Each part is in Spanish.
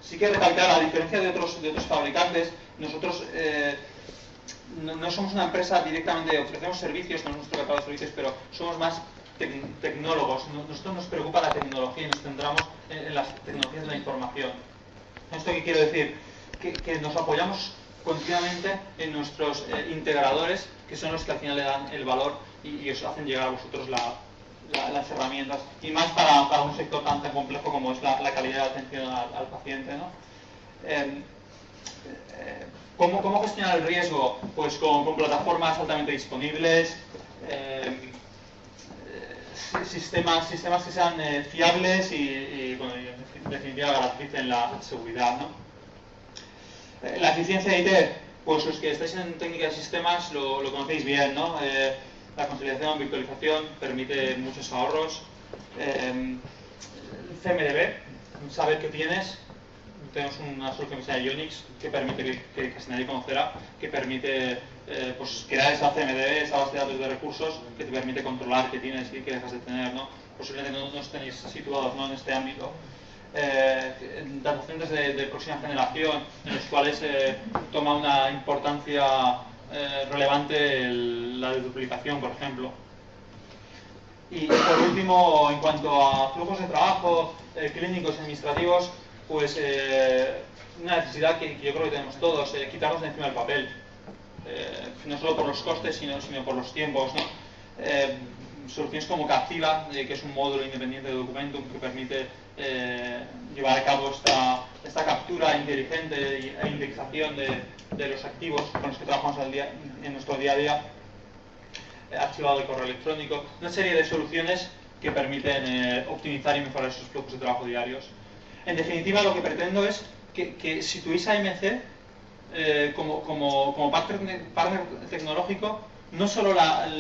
Sí que recalcar, a diferencia de otros fabricantes, nosotros no somos una empresa directamente, ofrecemos servicios, no es nuestro catálogo de servicios, pero somos más tecnólogos. Nosotros nos preocupa la tecnología y nos centramos en las tecnologías de la información. ¿Esto qué quiero decir? Que nos apoyamos continuamente en nuestros integradores, que son los que al final le dan el valor y os hacen llegar a vosotros las herramientas, y más para un sector tan complejo como es la calidad de atención al paciente, ¿no? ¿Cómo gestionar el riesgo? Pues con plataformas altamente disponibles, sistemas que sean fiables y bueno, en definitiva garanticen la seguridad, ¿no? La eficiencia de IT, pues los que estáis en técnica de sistemas lo conocéis bien, ¿no? La consolidación, virtualización permite muchos ahorros. CMDB, saber qué tienes. Tenemos una solución que se llama Ionix, que permite, que casi nadie conocerá, que permite pues crear esa CMDB, esa base de datos de recursos, que te permite controlar qué tienes y qué dejas de tener, ¿no? Posiblemente no estéis situados, ¿no?, en este ámbito. Datacentros de próxima generación, en los cuales toma una importancia relevante la duplicación, por ejemplo. Y por último, en cuanto a flujos de trabajo clínicos y administrativos, pues una necesidad que yo creo que tenemos todos, quitarnos de encima del papel, no solo por los costes, sino por los tiempos, ¿no? Soluciones como Captiva, que es un módulo independiente de Documentum que permite llevar a cabo esta captura inteligente e indexación de los activos con los que trabajamos en nuestro día a día, archivado de correo electrónico, una serie de soluciones que permiten optimizar y mejorar esos flujos de trabajo diarios. En definitiva, lo que pretendo es que situéis a AMC como partner tecnológico, no solo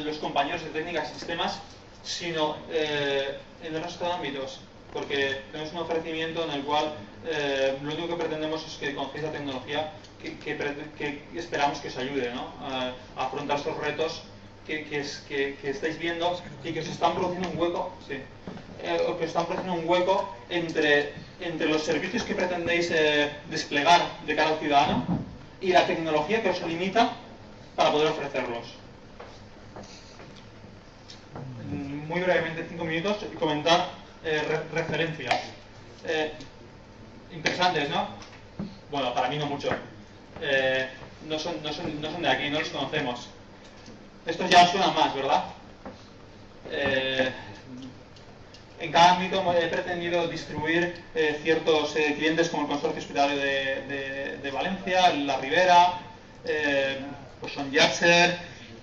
los compañeros de técnicas y sistemas, sino en el resto de ámbitos, porque tenemos un ofrecimiento en el cual lo único que pretendemos es que conozcáis la tecnología que esperamos que os ayude, ¿no?, a afrontar estos retos que estáis viendo y que os están produciendo un hueco, sí, que os están produciendo un hueco entre los servicios que pretendéis desplegar de cara al ciudadano y la tecnología que os limita para poder ofrecerlos. Muy brevemente, 5 minutos, y comentar referencias. Interesantes, ¿no? Bueno, para mí no mucho. No son de aquí, no los conocemos. Estos ya suenan más, ¿verdad? En cada ámbito he pretendido distribuir ciertos clientes como el Consorcio Hospitalario de Valencia, La Ribera, pues son Yasser,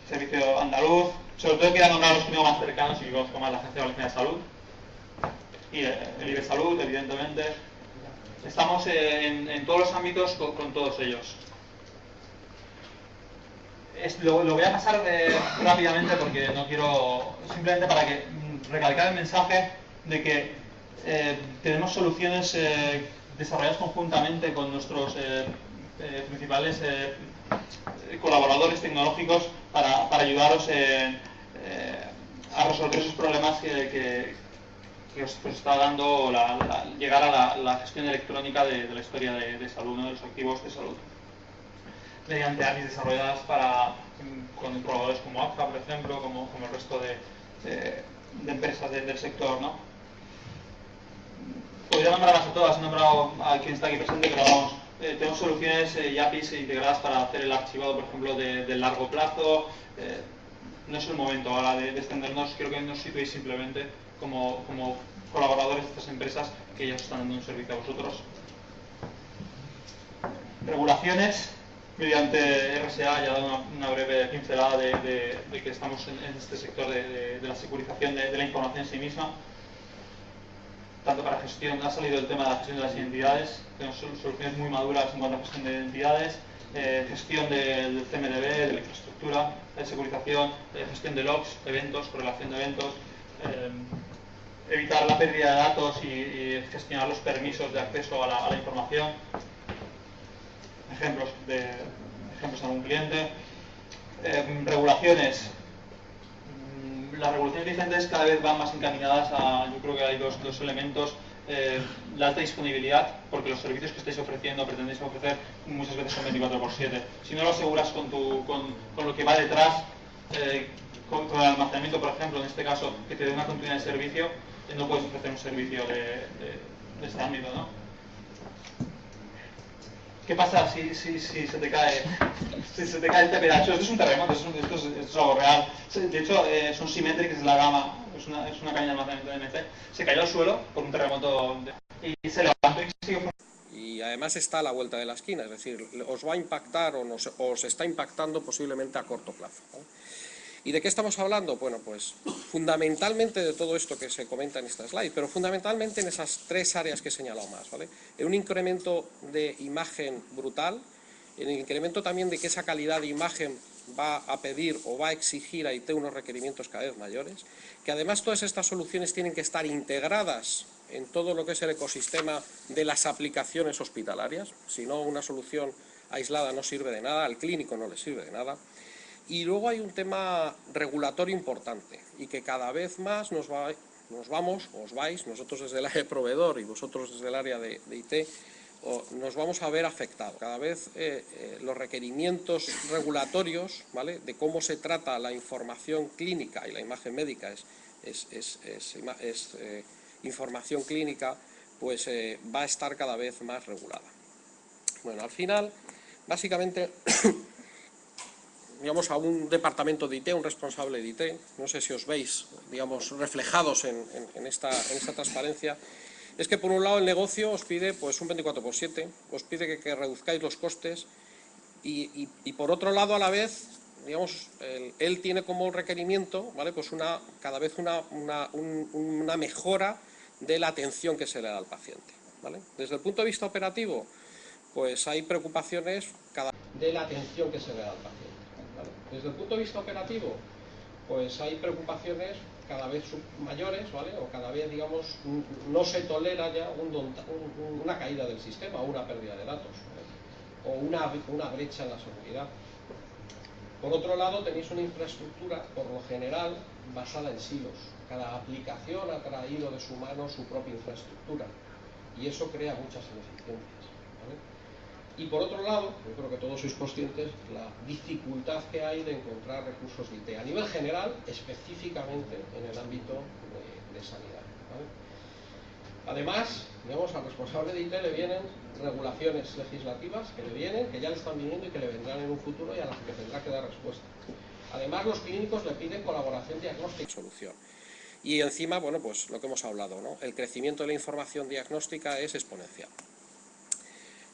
Servicio Andaluz. Sobre todo quiero nombrar los que tengo más cercanos y conozco más, la Agencia Valenciana de Salud y el IBE Salud, evidentemente. Estamos en todos los ámbitos con todos ellos. Lo voy a pasar rápidamente porque no quiero, simplemente para que recalcar el mensaje de que tenemos soluciones desarrolladas conjuntamente con nuestros principales colaboradores tecnológicos para ayudaros a resolver esos problemas que os está dando llegar a la gestión electrónica de la historia de salud, ¿no?, de los activos de salud, mediante APIs desarrolladas con colaboradores como AXA, por ejemplo, como el resto de empresas del sector, ¿no? Podría nombrarlas a todas, he nombrado a quien está aquí presente, pero vamos, tenemos soluciones y APIs integradas para hacer el archivado, por ejemplo, de largo plazo. No es el momento ahora de extendernos, creo que nos situéis simplemente como colaboradores de estas empresas que ya os están dando un servicio a vosotros. Regulaciones. Mediante RSA ya he dado una breve pincelada de que estamos en este sector de la securización de la información en sí misma. Tanto para gestión, ha salido el tema de la gestión de las identidades, tenemos soluciones muy maduras en cuanto a gestión de identidades, gestión del CMDB, de la infraestructura, securización, gestión de logs, eventos, correlación de eventos, evitar la pérdida de datos y gestionar los permisos de acceso a la información. Ejemplos de algún cliente. Regulaciones. Las regulaciones vigentes cada vez van más encaminadas a, yo creo que hay dos elementos. la alta disponibilidad, porque los servicios que estáis ofreciendo, pretendéis ofrecer, muchas veces son 24/7. Si no lo aseguras con lo que va detrás, con el almacenamiento, por ejemplo, en este caso, que te dé una continuidad de servicio, no puedes ofrecer un servicio de este ámbito, ¿no? ¿Qué pasa si se te cae el TPH? Esto es un terremoto, esto es algo real. De hecho, son Symmetric, es la gama, es una caña de almacenamiento de MC. Se cayó al suelo por un terremoto y se levantó y siguió funcionando. Y además está a la vuelta de la esquina, es decir, os va a impactar o os está impactando posiblemente a corto plazo, ¿vale? ¿Y de qué estamos hablando? Bueno, pues fundamentalmente de todo esto que se comenta en esta slide, pero fundamentalmente en esas tres áreas que he señalado más, ¿vale? En un incremento de imagen brutal, en el incremento también de que esa calidad de imagen va a pedir o va a exigir a IT unos requerimientos cada vez mayores, que además todas estas soluciones tienen que estar integradas en todo lo que es el ecosistema de las aplicaciones hospitalarias, si no una solución aislada no sirve de nada, al clínico no le sirve de nada. Y luego hay un tema regulatorio importante y que cada vez más os vais, nosotros desde el área de proveedor y vosotros desde el área de IT, nos vamos a ver afectados. Cada vez los requerimientos regulatorios, ¿vale?, de cómo se trata la información clínica, y la imagen médica es información clínica, pues va a estar cada vez más regulada. Bueno, al final, básicamente, digamos, a un departamento de IT, un responsable de IT, no sé si os veis, digamos, reflejados en esta transparencia, es que por un lado el negocio os pide pues un 24/7, os pide que reduzcáis los costes y por otro lado a la vez, digamos, él tiene como requerimiento, ¿vale?, pues cada vez una mejora de la atención que se le da al paciente, ¿vale? Desde el punto de vista operativo, pues hay preocupaciones de la atención que se le da al paciente, ¿vale? Desde el punto de vista operativo, pues hay preocupaciones cada vez mayores, ¿vale?, o cada vez, digamos, no se tolera ya una caída del sistema o una pérdida de datos, ¿vale?, o una brecha en la seguridad. Por otro lado, tenéis una infraestructura, por lo general, basada en silos. Cada aplicación ha traído de su mano su propia infraestructura y eso crea muchas ineficiencias, ¿vale? Y por otro lado, yo creo que todos sois conscientes la dificultad que hay de encontrar recursos de IT a nivel general, específicamente en el ámbito de sanidad, ¿vale? Además, digamos, al responsable de IT le vienen regulaciones legislativas que ya le están viniendo y que le vendrán en un futuro y a las que tendrá que dar respuesta. Además, los clínicos le piden colaboración diagnóstica. Solución. Y encima, bueno, pues lo que hemos hablado, ¿no?, el crecimiento de la información diagnóstica es exponencial.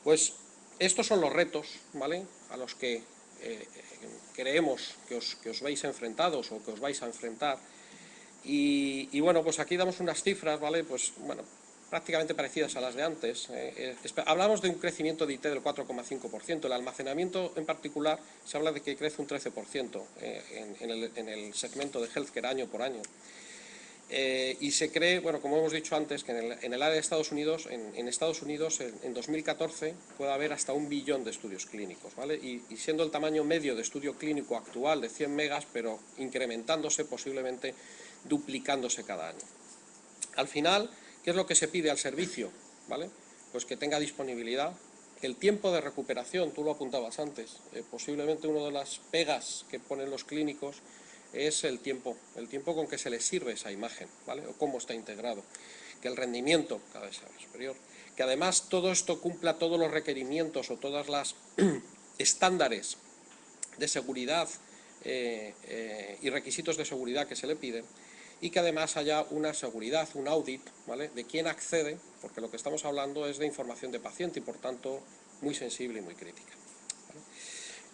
Pues estos son los retos, ¿vale?, a los que creemos que os veis enfrentados o que os vais a enfrentar. Y bueno, pues aquí damos unas cifras, ¿vale?, pues bueno, prácticamente parecidas a las de antes. Hablamos de un crecimiento de IT del 4,5%. El almacenamiento en particular se habla de que crece un 13% en el segmento de healthcare año por año. Y se cree, bueno, como hemos dicho antes, que en el área de Estados Unidos, en 2014 puede haber hasta 1 billón de estudios clínicos, ¿vale? Y siendo el tamaño medio de estudio clínico actual de 100 megas, pero incrementándose, posiblemente duplicándose cada año. Al final, ¿qué es lo que se pide al servicio? ¿Vale? Pues que tenga disponibilidad, que el tiempo de recuperación, tú lo apuntabas antes, posiblemente una de las pegas que ponen los clínicos es el tiempo con que se les sirve esa imagen, ¿vale?, o cómo está integrado, que el rendimiento cada vez sea superior, que además todo esto cumpla todos los requerimientos o todas las estándares de seguridad y requisitos de seguridad que se le piden, y que además haya una seguridad, un audit, ¿vale?, de quién accede, porque lo que estamos hablando es de información de paciente y por tanto muy sensible y muy crítica, ¿vale?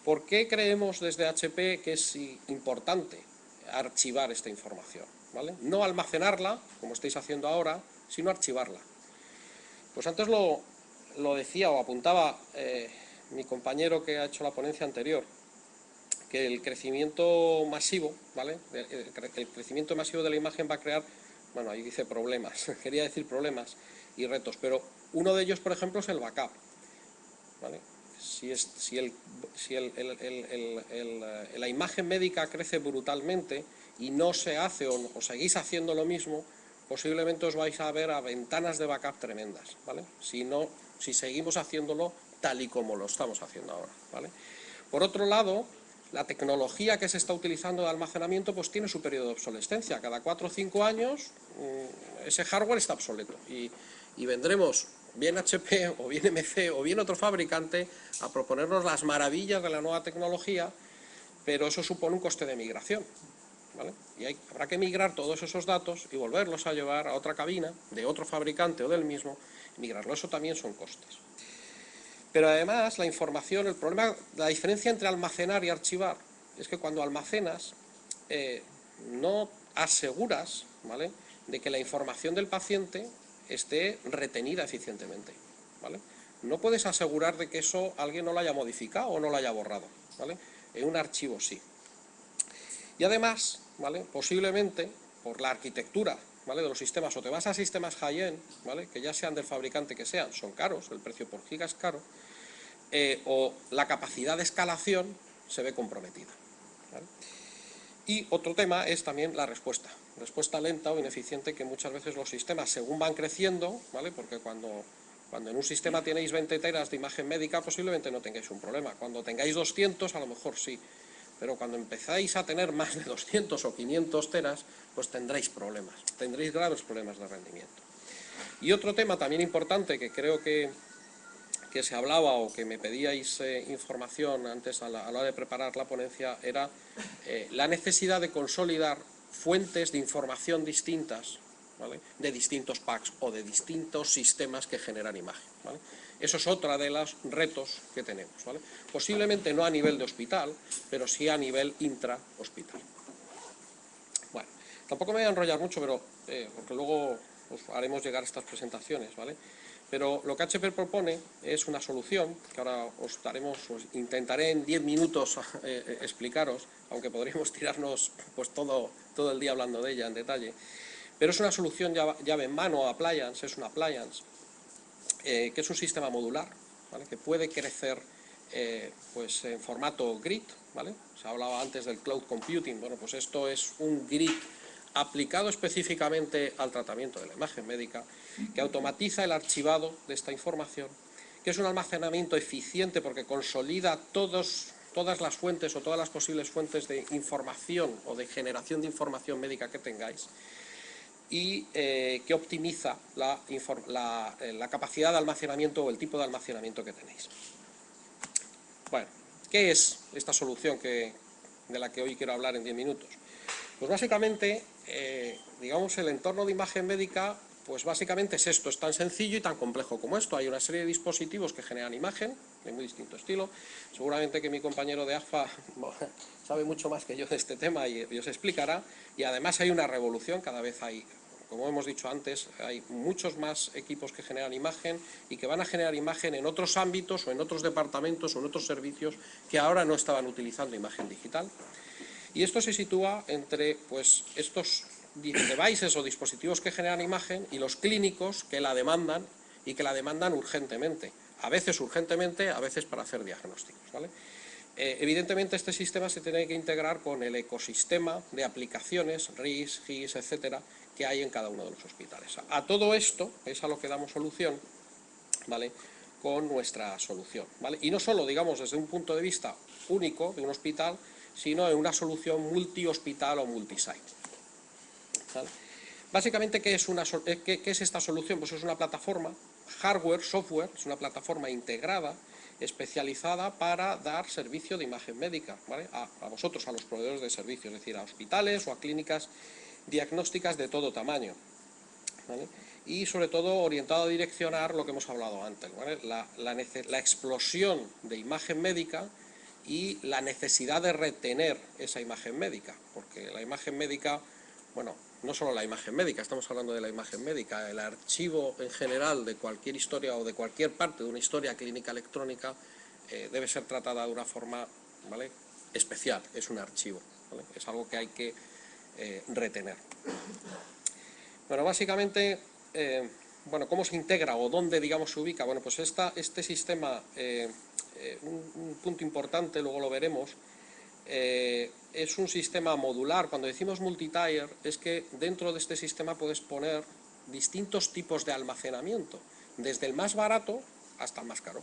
¿Por qué creemos desde HP que es importante archivar esta información, ¿vale? No almacenarla, como estáis haciendo ahora, sino archivarla. Pues antes lo decía o apuntaba mi compañero que ha hecho la ponencia anterior, que el crecimiento masivo, ¿vale?, el crecimiento masivo de la imagen va a crear, bueno, ahí dice problemas, quería decir problemas y retos, pero uno de ellos, por ejemplo, es el backup, ¿vale? Si la imagen médica crece brutalmente y no se hace o seguís haciendo lo mismo, posiblemente os vais a ver a ventanas de backup tremendas, ¿vale? Si seguimos haciéndolo tal y como lo estamos haciendo ahora, ¿vale? Por otro lado, la tecnología que se está utilizando de almacenamiento pues tiene su periodo de obsolescencia. Cada 4 o 5 años ese hardware está obsoleto y vendremos bien HP o bien MC o bien otro fabricante a proponernos las maravillas de la nueva tecnología, pero eso supone un coste de migración, ¿vale? Y habrá que migrar todos esos datos y volverlos a llevar a otra cabina de otro fabricante o del mismo, migrarlo, eso también son costes. Pero además la información, el problema, la diferencia entre almacenar y archivar es que cuando almacenas no aseguras, ¿vale?, de que la información del paciente esté retenida eficientemente, ¿vale? No puedes asegurar de que eso alguien no lo haya modificado o no lo haya borrado, ¿vale? En un archivo sí. Y además, ¿vale?, posiblemente por la arquitectura, ¿vale?, de los sistemas, o te vas a sistemas high-end, ¿vale?, que ya sean del fabricante que sean, son caros, el precio por giga es caro, o la capacidad de escalación se ve comprometida, ¿vale? Y otro tema es también la respuesta lenta o ineficiente que muchas veces los sistemas, según van creciendo, ¿vale?, porque cuando en un sistema tenéis 20 teras de imagen médica, posiblemente no tengáis un problema. Cuando tengáis 200, a lo mejor sí. Pero cuando empezáis a tener más de 200 o 500 teras, pues tendréis problemas, tendréis graves problemas de rendimiento. Y otro tema también importante que creo que se hablaba o que me pedíais información antes a la hora de preparar la ponencia era la necesidad de consolidar fuentes de información distintas, ¿vale?, de distintos packs o de distintos sistemas que generan imagen, ¿vale? Eso es otra de los retos que tenemos, ¿vale? Posiblemente no a nivel de hospital, pero sí a nivel intra-hospital. Bueno, tampoco me voy a enrollar mucho, pero porque luego os haremos llegar estas presentaciones, ¿vale? Pero lo que HP propone es una solución, que ahora os intentaré en 10 minutos explicaros, aunque podríamos tirarnos pues todo el día hablando de ella en detalle. Pero es una solución llave en mano, appliance, es una appliance, que es un sistema modular, ¿vale?, que puede crecer pues en formato grid, ¿vale? Se hablaba antes del cloud computing. Bueno, pues esto es un grid aplicado específicamente al tratamiento de la imagen médica, que automatiza el archivado de esta información, que es un almacenamiento eficiente porque consolida todas las fuentes o todas las posibles fuentes de información o de generación de información médica que tengáis, y que optimiza la capacidad de almacenamiento o el tipo de almacenamiento que tenéis. Bueno, ¿qué es esta solución de la que hoy quiero hablar en 10 minutos? Pues básicamente, digamos, el entorno de imagen médica, pues básicamente es esto, es tan sencillo y tan complejo como esto. Hay una serie de dispositivos que generan imagen, de muy distinto estilo. Seguramente que mi compañero de AFA sabe mucho más que yo de este tema y os explicará. Y además hay una revolución, cada vez hay, como hemos dicho antes, hay muchos más equipos que generan imagen y que van a generar imagen en otros ámbitos o en otros departamentos o en otros servicios que ahora no estaban utilizando imagen digital. Y esto se sitúa entre pues estos devices o dispositivos que generan imagen y los clínicos que la demandan y que la demandan urgentemente. A veces urgentemente, a veces para hacer diagnósticos, ¿vale? Evidentemente este sistema se tiene que integrar con el ecosistema de aplicaciones, RIS, GIS, etcétera, que hay en cada uno de los hospitales. A todo esto es a lo que damos solución, ¿vale?, con nuestra solución, ¿vale? Y no solo, digamos, desde un punto de vista único de un hospital, sino en una solución multi-hospital o multi-site, ¿vale? Básicamente, ¿qué es esta solución? Pues es una plataforma, hardware, software, es una plataforma integrada, especializada para dar servicio de imagen médica, ¿vale?, a vosotros, a los proveedores de servicios, es decir, a hospitales o a clínicas diagnósticas de todo tamaño, ¿vale? Y sobre todo orientado a direccionar lo que hemos hablado antes, ¿vale?, la explosión de imagen médica y la necesidad de retener esa imagen médica, porque la imagen médica, bueno, no solo la imagen médica, estamos hablando de la imagen médica, el archivo en general de cualquier historia o de cualquier parte de una historia clínica electrónica debe ser tratada de una forma, ¿vale?, especial, es un archivo, ¿vale?, es algo que hay que retener. Bueno, básicamente, bueno, ¿cómo se integra o dónde, digamos, se ubica? Bueno, pues este sistema, un punto importante, luego lo veremos, es un sistema modular. Cuando decimos multi-tier, es que dentro de este sistema puedes poner distintos tipos de almacenamiento, desde el más barato hasta el más caro,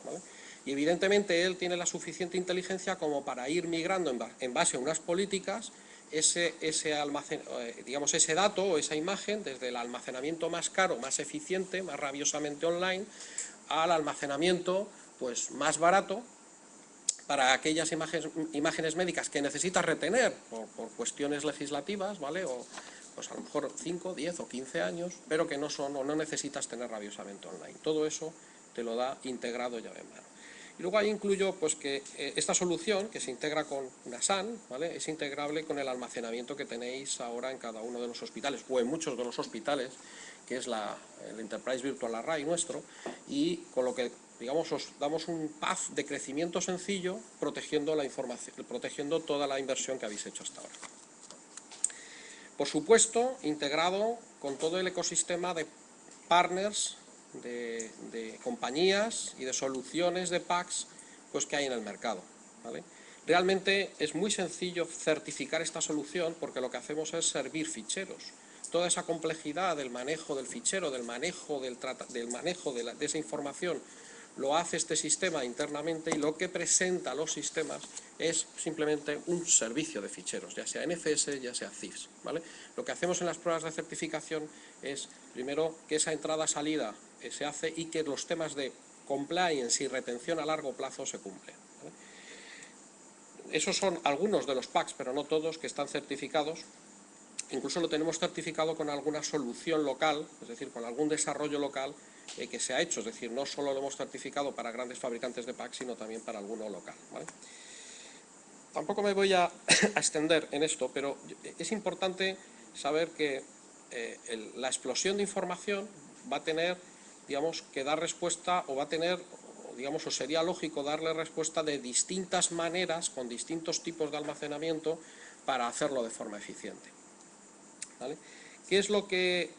¿vale? Y evidentemente él tiene la suficiente inteligencia como para ir migrando en base a unas políticas ese dato o esa imagen desde el almacenamiento más caro, más eficiente, más rabiosamente online, al almacenamiento pues más barato para aquellas imágenes médicas que necesitas retener por cuestiones legislativas, ¿vale? O pues a lo mejor 5, 10 o 15 años, pero que no son o no necesitas tener rabiosamente online. Todo eso te lo da integrado llave en mano. Y luego ahí incluyo pues que esta solución, que se integra con una SAN, ¿vale? Es integrable con el almacenamiento que tenéis ahora en cada uno de los hospitales, o en muchos de los hospitales, que es el Enterprise Virtual Array nuestro, y con lo que, digamos, os damos un path de crecimiento sencillo, protegiendo la información, protegiendo toda la inversión que habéis hecho hasta ahora. Por supuesto, integrado con todo el ecosistema de partners, de compañías y de soluciones de packs pues, que hay en el mercado, ¿vale? Realmente es muy sencillo certificar esta solución porque lo que hacemos es servir ficheros. Toda esa complejidad del manejo del fichero, del manejo de esa información, lo hace este sistema internamente, y lo que presenta los sistemas es simplemente un servicio de ficheros, ya sea NFS, ya sea CIFS, ¿vale? Lo que hacemos en las pruebas de certificación es, primero, que esa entrada-salida se hace y que los temas de compliance y retención a largo plazo se cumplen, ¿vale? Esos son algunos de los packs, pero no todos, que están certificados. Incluso lo tenemos certificado con alguna solución local, es decir, con algún desarrollo local que se ha hecho. Es decir, no solo lo hemos certificado para grandes fabricantes de packs, sino también para alguno local, ¿vale? Tampoco me voy a extender en esto, pero es importante saber que la explosión de información va a tener, digamos, que dar respuesta, o va a tener, digamos, o sería lógico darle respuesta de distintas maneras, con distintos tipos de almacenamiento, para hacerlo de forma eficiente, ¿vale? ¿Qué es lo que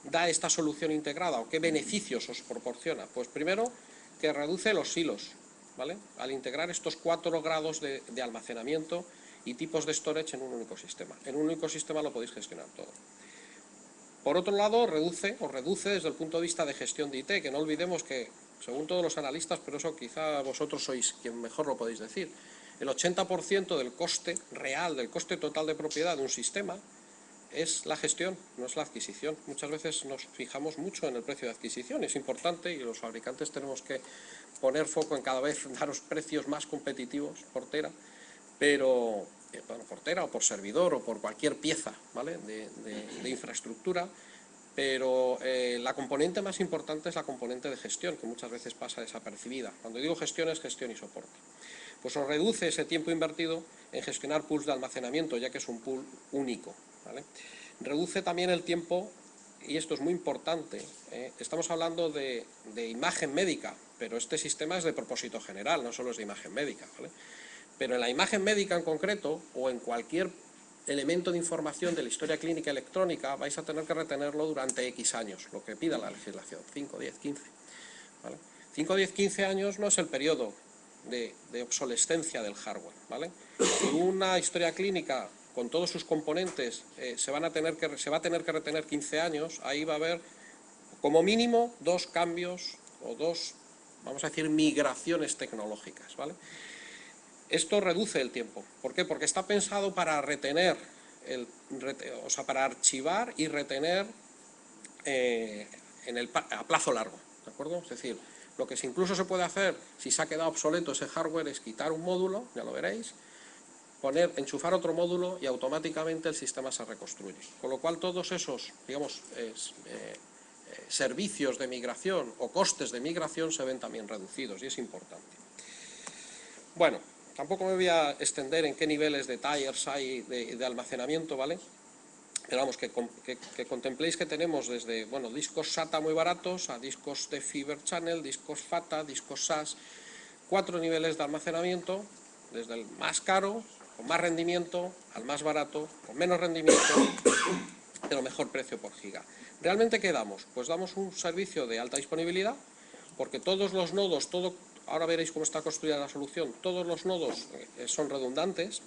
da esta solución integrada, o qué beneficios os proporciona? Pues primero, que reduce los silos, ¿vale? Al integrar estos 4 grados de almacenamiento y tipos de storage en un único sistema. En un único sistema lo podéis gestionar todo. Por otro lado, reduce desde el punto de vista de gestión de IT, que no olvidemos que, según todos los analistas, pero eso quizá vosotros sois quien mejor lo podéis decir, el 80% del coste real, del coste total de propiedad de un sistema, es la gestión, no es la adquisición. Muchas veces nos fijamos mucho en el precio de adquisición, es importante, y los fabricantes tenemos que poner foco en cada vez daros precios más competitivos por tera, pero bueno, por tera o por servidor o por cualquier pieza, ¿vale? de infraestructura, pero la componente más importante es la componente de gestión, que muchas veces pasa desapercibida. Cuando digo gestión, es gestión y soporte. Pues os reduce ese tiempo invertido en gestionar pools de almacenamiento, ya que es un pool único, ¿vale? Reduce también el tiempo, y esto es muy importante, estamos hablando de imagen médica, pero este sistema es de propósito general, no solo es de imagen médica, ¿vale? Pero en la imagen médica en concreto, o en cualquier elemento de información de la historia clínica electrónica, vais a tener que retenerlo durante X años, lo que pida la legislación, 5, 10, 15, ¿vale? 5, 10, 15 años no es el periodo de obsolescencia del hardware, ¿vale? Si una historia clínica con todos sus componentes se va a tener que retener 15 años, ahí va a haber como mínimo 2 cambios o 2, vamos a decir, migraciones tecnológicas, ¿vale? Esto reduce el tiempo. ¿Por qué? Porque está pensado para retener, o sea, para archivar y retener a plazo largo, ¿de acuerdo? Es decir, lo que incluso se puede hacer si se ha quedado obsoleto ese hardware es quitar un módulo, ya lo veréis, enchufar otro módulo y automáticamente el sistema se reconstruye. Con lo cual todos esos, digamos, servicios de migración o costes de migración se ven también reducidos, y es importante. Bueno, tampoco me voy a extender en qué niveles de tiers hay de almacenamiento, ¿vale? Pero vamos, que contempléis que tenemos desde, bueno, discos SATA muy baratos a discos de Fiber Channel, discos FATA, discos SAS, 4 niveles de almacenamiento, desde el más caro, con más rendimiento, al más barato, con menos rendimiento, pero mejor precio por giga. ¿Realmente qué damos? Pues damos un servicio de alta disponibilidad, porque todos los nodos, ahora veréis cómo está construida la solución, todos los nodos son redundantes,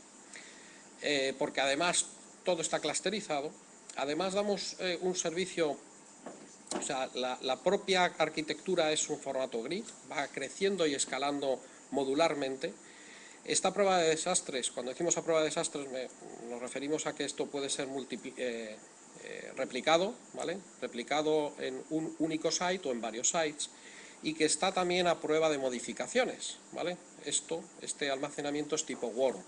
porque además todo está clusterizado. Además damos un servicio, o sea, la propia arquitectura es un formato grid, va creciendo y escalando modularmente. Esta prueba de desastres, cuando decimos a prueba de desastres, nos referimos a que esto puede ser replicado, ¿vale? Replicado en un único site o en varios sites, y que está también a prueba de modificaciones, ¿vale? Este almacenamiento es tipo worm,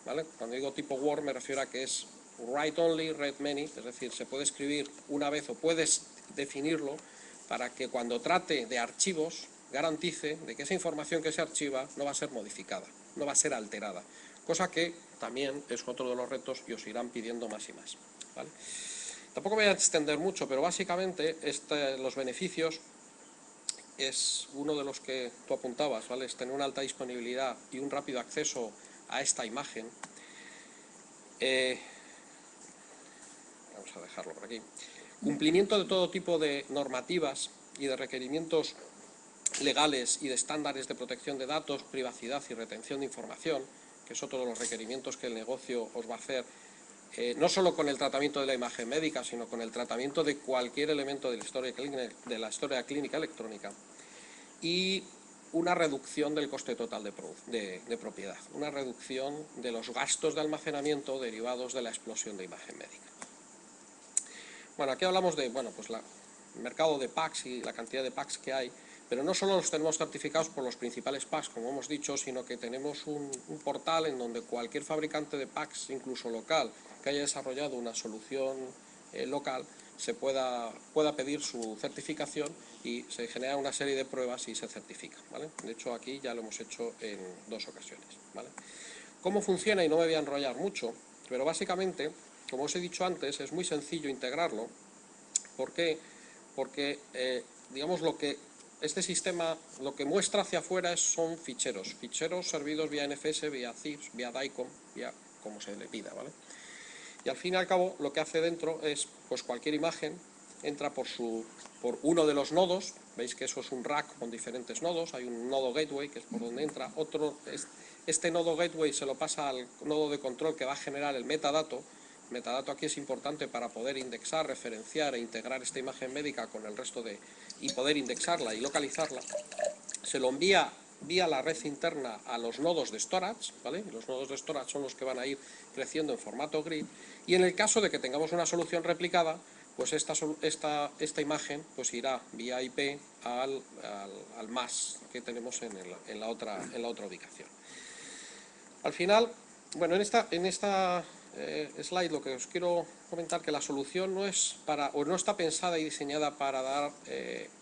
¿vale? Cuando digo tipo worm me refiero a que es write only, read many, es decir, se puede escribir una vez o puedes definirlo para que cuando trate de archivos garantice de que esa información que se archiva no va a ser modificada, no va a ser alterada, cosa que también es otro de los retos y os irán pidiendo más y más, ¿vale? Tampoco me voy a extender mucho, pero básicamente los beneficios es uno de los que tú apuntabas, ¿vale? Es tener una alta disponibilidad y un rápido acceso a esta imagen. Vamos a dejarlo por aquí. Cumplimiento de todo tipo de normativas y de requerimientos legales y de estándares de protección de datos, privacidad y retención de información, que es otro de los requerimientos que el negocio os va a hacer, no solo con el tratamiento de la imagen médica, sino con el tratamiento de cualquier elemento de la historia clínica electrónica, y una reducción del coste total de propiedad, una reducción de los gastos de almacenamiento derivados de la explosión de imagen médica. Bueno, aquí hablamos de, el mercado de packs y la cantidad de packs que hay, pero no solo los tenemos certificados por los principales packs, como hemos dicho, sino que tenemos un portal en donde cualquier fabricante de packs, incluso local, que haya desarrollado una solución local, se pueda pedir su certificación y se genera una serie de pruebas y se certifica, ¿vale? De hecho, aquí ya lo hemos hecho en 2 ocasiones, ¿vale? ¿Cómo funciona? Y no me voy a enrollar mucho, pero básicamente, como os he dicho antes, es muy sencillo integrarlo. ¿Por qué? Porque, digamos, este sistema lo que muestra hacia afuera son ficheros servidos vía NFS, vía ZIP, vía DICOM, vía como se le pida, ¿vale? Y al fin y al cabo lo que hace dentro es, pues cualquier imagen entra por uno de los nodos, veis que eso es un rack con diferentes nodos, hay un nodo gateway que es por donde entra, este nodo gateway se lo pasa al nodo de control que va a generar el metadato. El metadato aquí es importante para poder indexar, referenciar e integrar esta imagen médica con el resto y poder indexarla y localizarla. Se lo envía vía la red interna a los nodos de storage, ¿vale? Los nodos de storage son los que van a ir creciendo en formato grid, y en el caso de que tengamos una solución replicada, pues esta imagen pues irá vía IP al MAS que tenemos en la otra ubicación. Al final, bueno, en esta slide lo que os quiero comentar que la solución no está pensada y diseñada para dar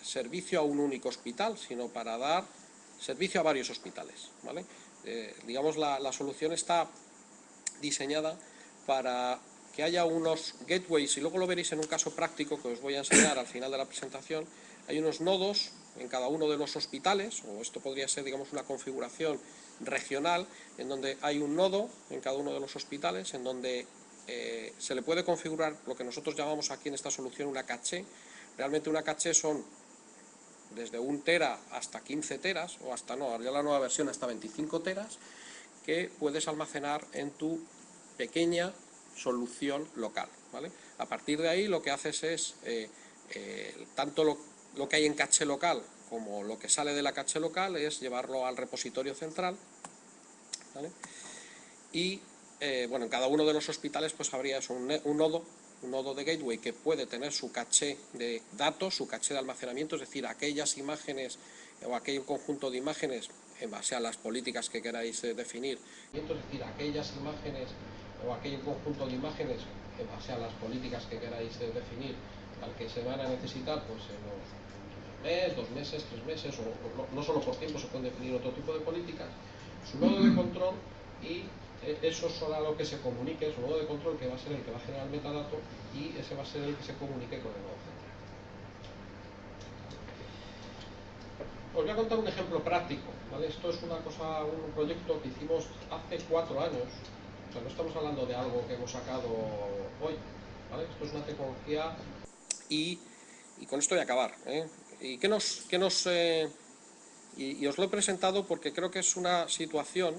servicio a un único hospital, sino para dar servicio a varios hospitales, ¿vale? Digamos, la solución está diseñada para que haya unos gateways, y luego lo veréis en un caso práctico que os voy a enseñar al final de la presentación. Hay unos nodos en cada uno de los hospitales, o esto podría ser, digamos, una configuración regional, en donde hay un nodo en cada uno de los hospitales, en donde se le puede configurar lo que nosotros llamamos aquí en esta solución una caché. Realmente una caché son desde 1 tera hasta 15 teras, o hasta, no, ya la nueva versión hasta 25 teras, que puedes almacenar en tu pequeña solución local, ¿vale? A partir de ahí lo que haces es, tanto lo que hay en caché local como lo que sale de la caché local es llevarlo al repositorio central, ¿vale? Y, bueno, en cada uno de los hospitales pues habría eso, un nodo de gateway que puede tener su caché de datos, su caché de almacenamiento, es decir, aquellas imágenes o aquel conjunto de imágenes en base a las políticas que queráis definir. Es decir, aquellas imágenes o aquel conjunto de imágenes en base a las políticas que queráis definir, al que se van a necesitar pues en los mes, 2 meses, 3 meses, o no solo por tiempo, se pueden definir otro tipo de políticas, su nodo de control, y eso será lo que se comunique, su nodo de control, que va a ser el que va a generar el metadato, y ese va a ser el que se comunique con el nodo central. Os voy a contar un ejemplo práctico, ¿vale? Esto es un proyecto que hicimos hace 4 años, o sea, no estamos hablando de algo que hemos sacado hoy, ¿vale? Esto es una tecnología, y con esto voy a acabar, ¿eh? ¿Y qué nos Y os lo he presentado porque creo que es una situación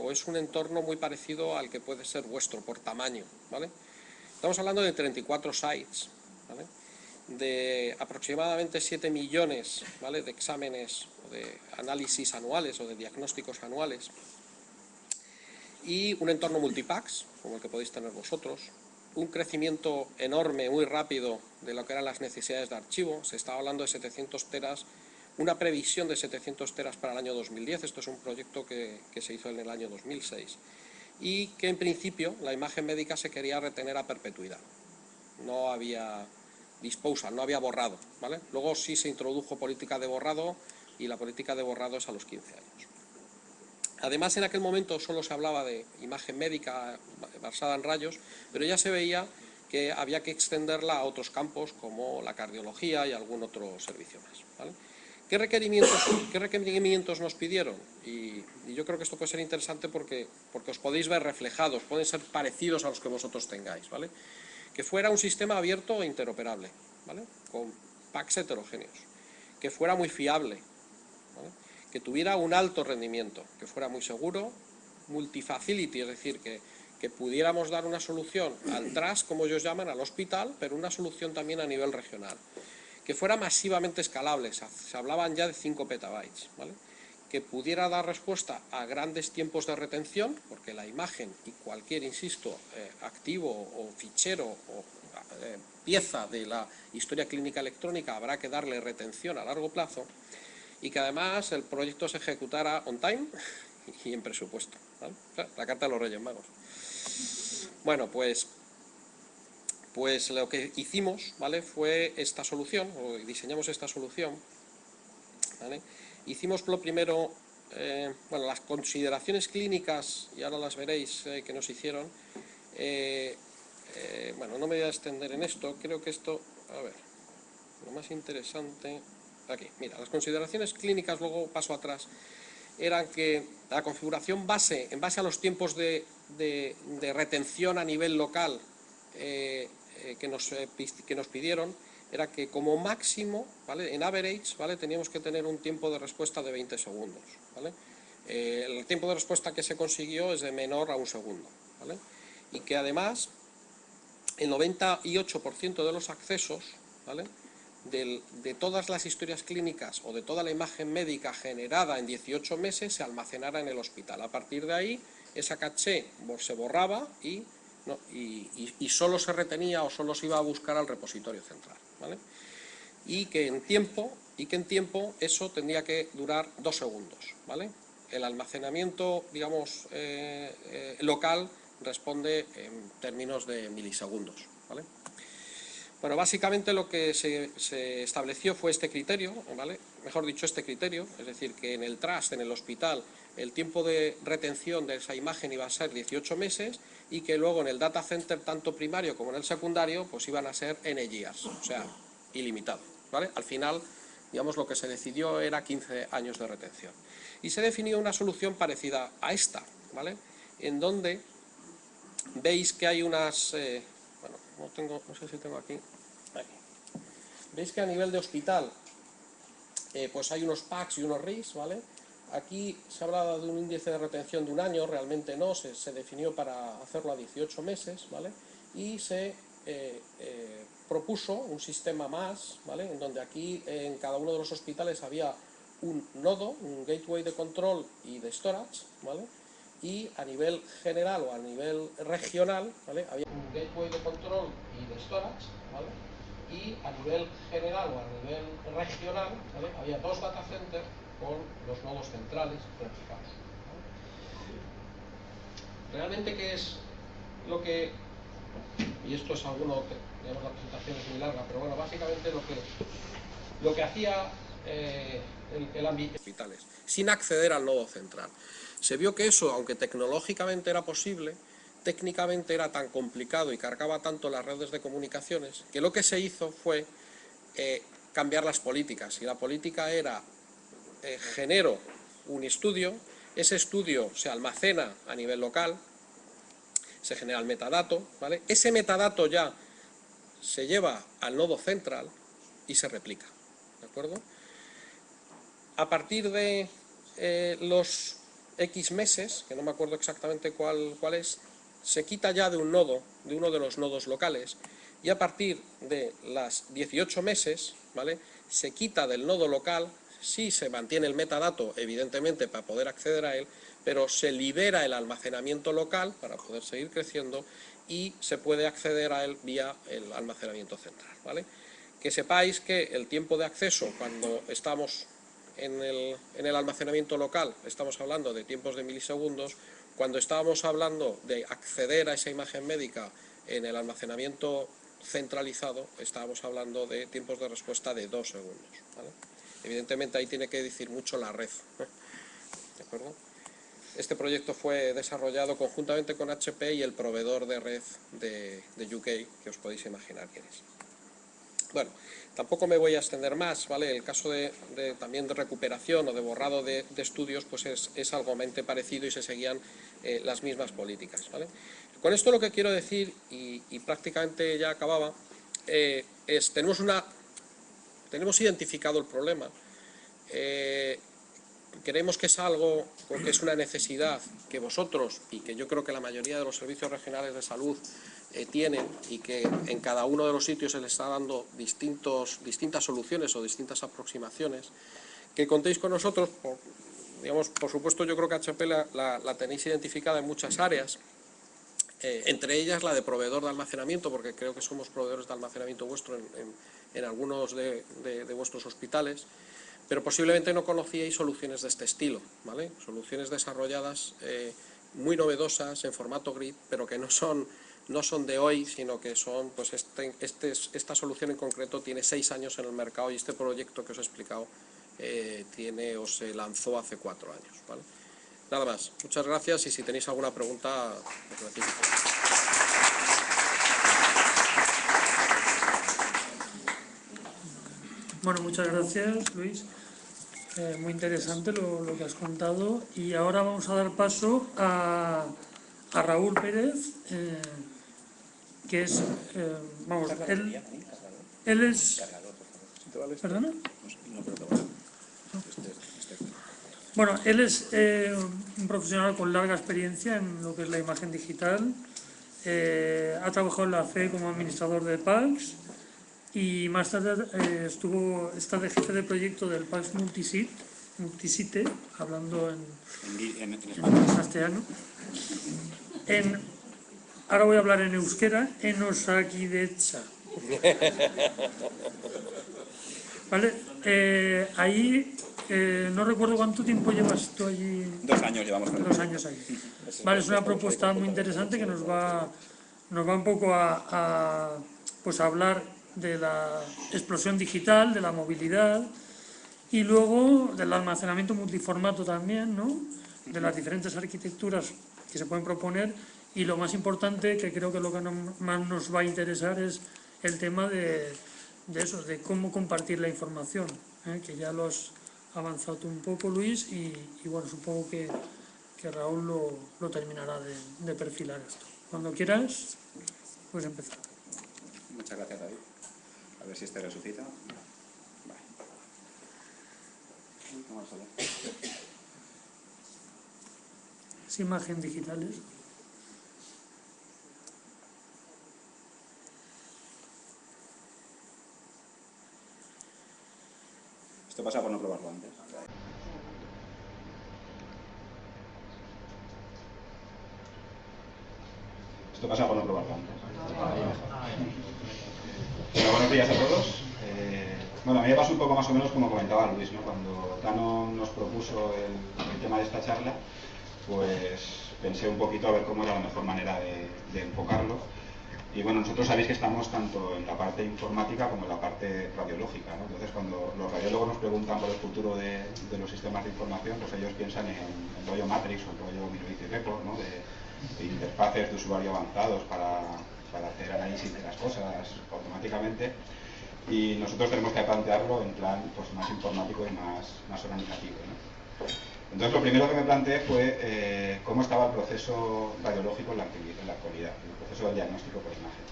o es un entorno muy parecido al que puede ser vuestro por tamaño, ¿vale? Estamos hablando de 34 sites, ¿vale? De aproximadamente 7 millones, ¿vale?, de exámenes o de análisis anuales o de diagnósticos anuales, y un entorno multipax, como el que podéis tener vosotros, un crecimiento enorme, muy rápido de lo que eran las necesidades de archivo. Se estaba hablando de 700 teras, una previsión de 700 teras para el año 2010, esto es un proyecto que se hizo en el año 2006, y que en principio la imagen médica se quería retener a perpetuidad, no había disposal, no había borrado, ¿vale? Luego sí se introdujo política de borrado, y la política de borrado es a los 15 años. Además, en aquel momento solo se hablaba de imagen médica basada en rayos, pero ya se veía que había que extenderla a otros campos como la cardiología y algún otro servicio más, ¿vale? ¿Qué requerimientos nos pidieron? Y yo creo que esto puede ser interesante porque os podéis ver reflejados, pueden ser parecidos a los que vosotros tengáis, ¿vale? Que fuera un sistema abierto e interoperable, ¿vale?, con packs heterogéneos, que fuera muy fiable, ¿vale?, que tuviera un alto rendimiento, que fuera muy seguro, multifacility, es decir, que pudiéramos dar una solución al trust, como ellos llaman, al hospital, pero una solución también a nivel regional, que fuera masivamente escalable, se hablaban ya de 5 petabytes, ¿vale?, que pudiera dar respuesta a grandes tiempos de retención, porque la imagen y cualquier, insisto, activo o fichero o pieza de la historia clínica electrónica habrá que darle retención a largo plazo, y que además el proyecto se ejecutara on time y en presupuesto, ¿vale? La carta de los Reyes Magos. Bueno, pues lo que hicimos, ¿vale?, fue esta solución, o diseñamos esta solución, ¿vale? Hicimos lo primero, bueno, las consideraciones clínicas, y ahora las veréis, que nos hicieron. Bueno, no me voy a extender en esto, creo que esto, a ver, lo más interesante, aquí, mira, las consideraciones clínicas, luego paso atrás, eran que la configuración base, en base a los tiempos de retención a nivel local que nos pidieron, era que como máximo, ¿vale?, en average, ¿vale?, teníamos que tener un tiempo de respuesta de 20 segundos, ¿vale? El tiempo de respuesta que se consiguió es de menor a un segundo, ¿vale? Y que además el 98% de los accesos, ¿vale?, de todas las historias clínicas o de toda la imagen médica generada en 18 meses se almacenara en el hospital. A partir de ahí, esa caché se borraba y solo se retenía o solo se iba a buscar al repositorio central, ¿vale? Y que en tiempo eso tendría que durar 2 segundos, ¿vale? El almacenamiento, digamos, local responde en términos de milisegundos, ¿vale? Bueno, básicamente lo que se estableció fue este criterio, ¿vale?, mejor dicho, este criterio, es decir, que en el trust, en el hospital, el tiempo de retención de esa imagen iba a ser 18 meses y que luego en el data center, tanto primario como en el secundario, pues iban a ser N years, o sea, ilimitado, ¿vale? Al final, digamos, lo que se decidió era 15 años de retención. Y se definió una solución parecida a esta, ¿vale?, en donde veis que hay unas... bueno, no sé si tengo aquí. Veis que a nivel de hospital pues hay unos packs y unos RIS, ¿vale? Aquí se hablaba de un índice de retención de 1 año, realmente no, se definió para hacerlo a 18 meses, ¿vale? Y se propuso un sistema más, ¿vale?, en donde aquí en cada uno de los hospitales había un nodo, un gateway de control y de storage, ¿vale?, y a nivel general o a nivel regional, ¿vale?, había un gateway de control y de storage, ¿vale?, y a nivel general o a nivel regional, ¿vale?, había 2 data centers con los nodos centrales replicados, ¿vale? Realmente, ¿qué es lo que...? Y esto es alguno, digamos, la presentación es muy larga, pero bueno, básicamente lo que hacía el ámbito hospitales, sin acceder al nodo central. Se vio que eso, aunque tecnológicamente era posible, técnicamente era tan complicado y cargaba tanto las redes de comunicaciones, que lo que se hizo fue cambiar las políticas. Y la política era, genero un estudio, ese estudio se almacena a nivel local, se genera el metadato, ¿vale? Ese metadato ya se lleva al nodo central y se replica, ¿de acuerdo? a partir de los X meses, que no me acuerdo exactamente cuál es, se quita ya de un nodo, de uno de los nodos locales, y a partir de las 18 meses, ¿vale?, se quita del nodo local. Sí se mantiene el metadato, evidentemente, para poder acceder a él, pero se libera el almacenamiento local para poder seguir creciendo y se puede acceder a él vía el almacenamiento central, ¿vale? Que sepáis que el tiempo de acceso cuando estamos en el almacenamiento local, estamos hablando de tiempos de milisegundos. Cuando estábamos hablando de acceder a esa imagen médica en el almacenamiento centralizado, estábamos hablando de tiempos de respuesta de 2 segundos, ¿vale? Evidentemente ahí tiene que decir mucho la red, ¿de acuerdo? Este proyecto fue desarrollado conjuntamente con HP y el proveedor de red de UK, que os podéis imaginar quién es. Bueno, tampoco me voy a extender más, ¿vale? El caso también de recuperación o de borrado de estudios, pues es algo parecido y se seguían las mismas políticas, ¿vale? Con esto lo que quiero decir, y prácticamente ya acababa, es tenemos identificado el problema, creemos que es algo, porque es una necesidad que vosotros, y que yo creo que la mayoría de los servicios regionales de salud tienen, y que en cada uno de los sitios se les está dando distintas soluciones o distintas aproximaciones, que contéis con nosotros. Por supuesto, yo creo que HP la tenéis identificada en muchas áreas, entre ellas la de proveedor de almacenamiento, porque creo que somos proveedores de almacenamiento vuestro en algunos de vuestros hospitales, pero posiblemente no conocíais soluciones de este estilo, ¿vale? Soluciones desarrolladas muy novedosas en formato grid, pero que no son de hoy, sino que son, pues esta solución en concreto tiene 6 años en el mercado, y este proyecto que os he explicado se lanzó hace 4 años, ¿vale? Nada más, muchas gracias, y si tenéis alguna pregunta, pues decís. Bueno, muchas gracias, Luis. Muy interesante lo que has contado, y ahora vamos a dar paso a Raúl Pérez, que es, él es... ¿Perdona? Bueno, él es un profesional con larga experiencia en lo que es la imagen digital. Ha trabajado en la FE como administrador de PACS, y más tarde está de jefe de proyecto del PACS Multisite, hablando en castellano. Ahora voy a hablar en euskera, en Osakidetza. ¿Vale? Ahí, no recuerdo cuánto tiempo llevas tú allí. 2 años llevamos. 2 años ahí. Vale, es una propuesta muy interesante que nos va un poco a hablar de la explosión digital, de la movilidad, y luego del almacenamiento multiformato también, ¿no? De las diferentes arquitecturas que se pueden proponer, y lo más importante, que creo que lo que más nos va a interesar, es el tema de cómo compartir la información, que ya lo has avanzado tú un poco, Luis, y bueno, supongo que Raúl lo terminará de perfilar esto. Cuando quieras, puedes empezar. Muchas gracias, David. A ver si este resucita. Vale. Vamos a ver. Es imagen digitales. Esto pasa por no probarlo antes. Esto pasa por no probarlo antes. Bueno, buenos días a todos. Bueno, a mí me pasó un poco más o menos como comentaba Luis, ¿no? Cuando Tano nos propuso el tema de esta charla, pues pensé un poquito a ver cómo era la mejor manera de enfocarlo. Y bueno, nosotros sabéis que estamos tanto en la parte informática como en la parte radiológica, ¿no? Entonces, cuando los radiólogos nos preguntan por el futuro de los sistemas de información, pues ellos piensan en el rollo Matrix o el rollo Minority Report, ¿no? De interfaces de usuario avanzados para hacer análisis de las cosas automáticamente, y nosotros tenemos que plantearlo en plan, pues, más informático y más organizativo, ¿no? Entonces, lo primero que me planteé fue cómo estaba el proceso radiológico en la actualidad, el proceso del diagnóstico por imagen.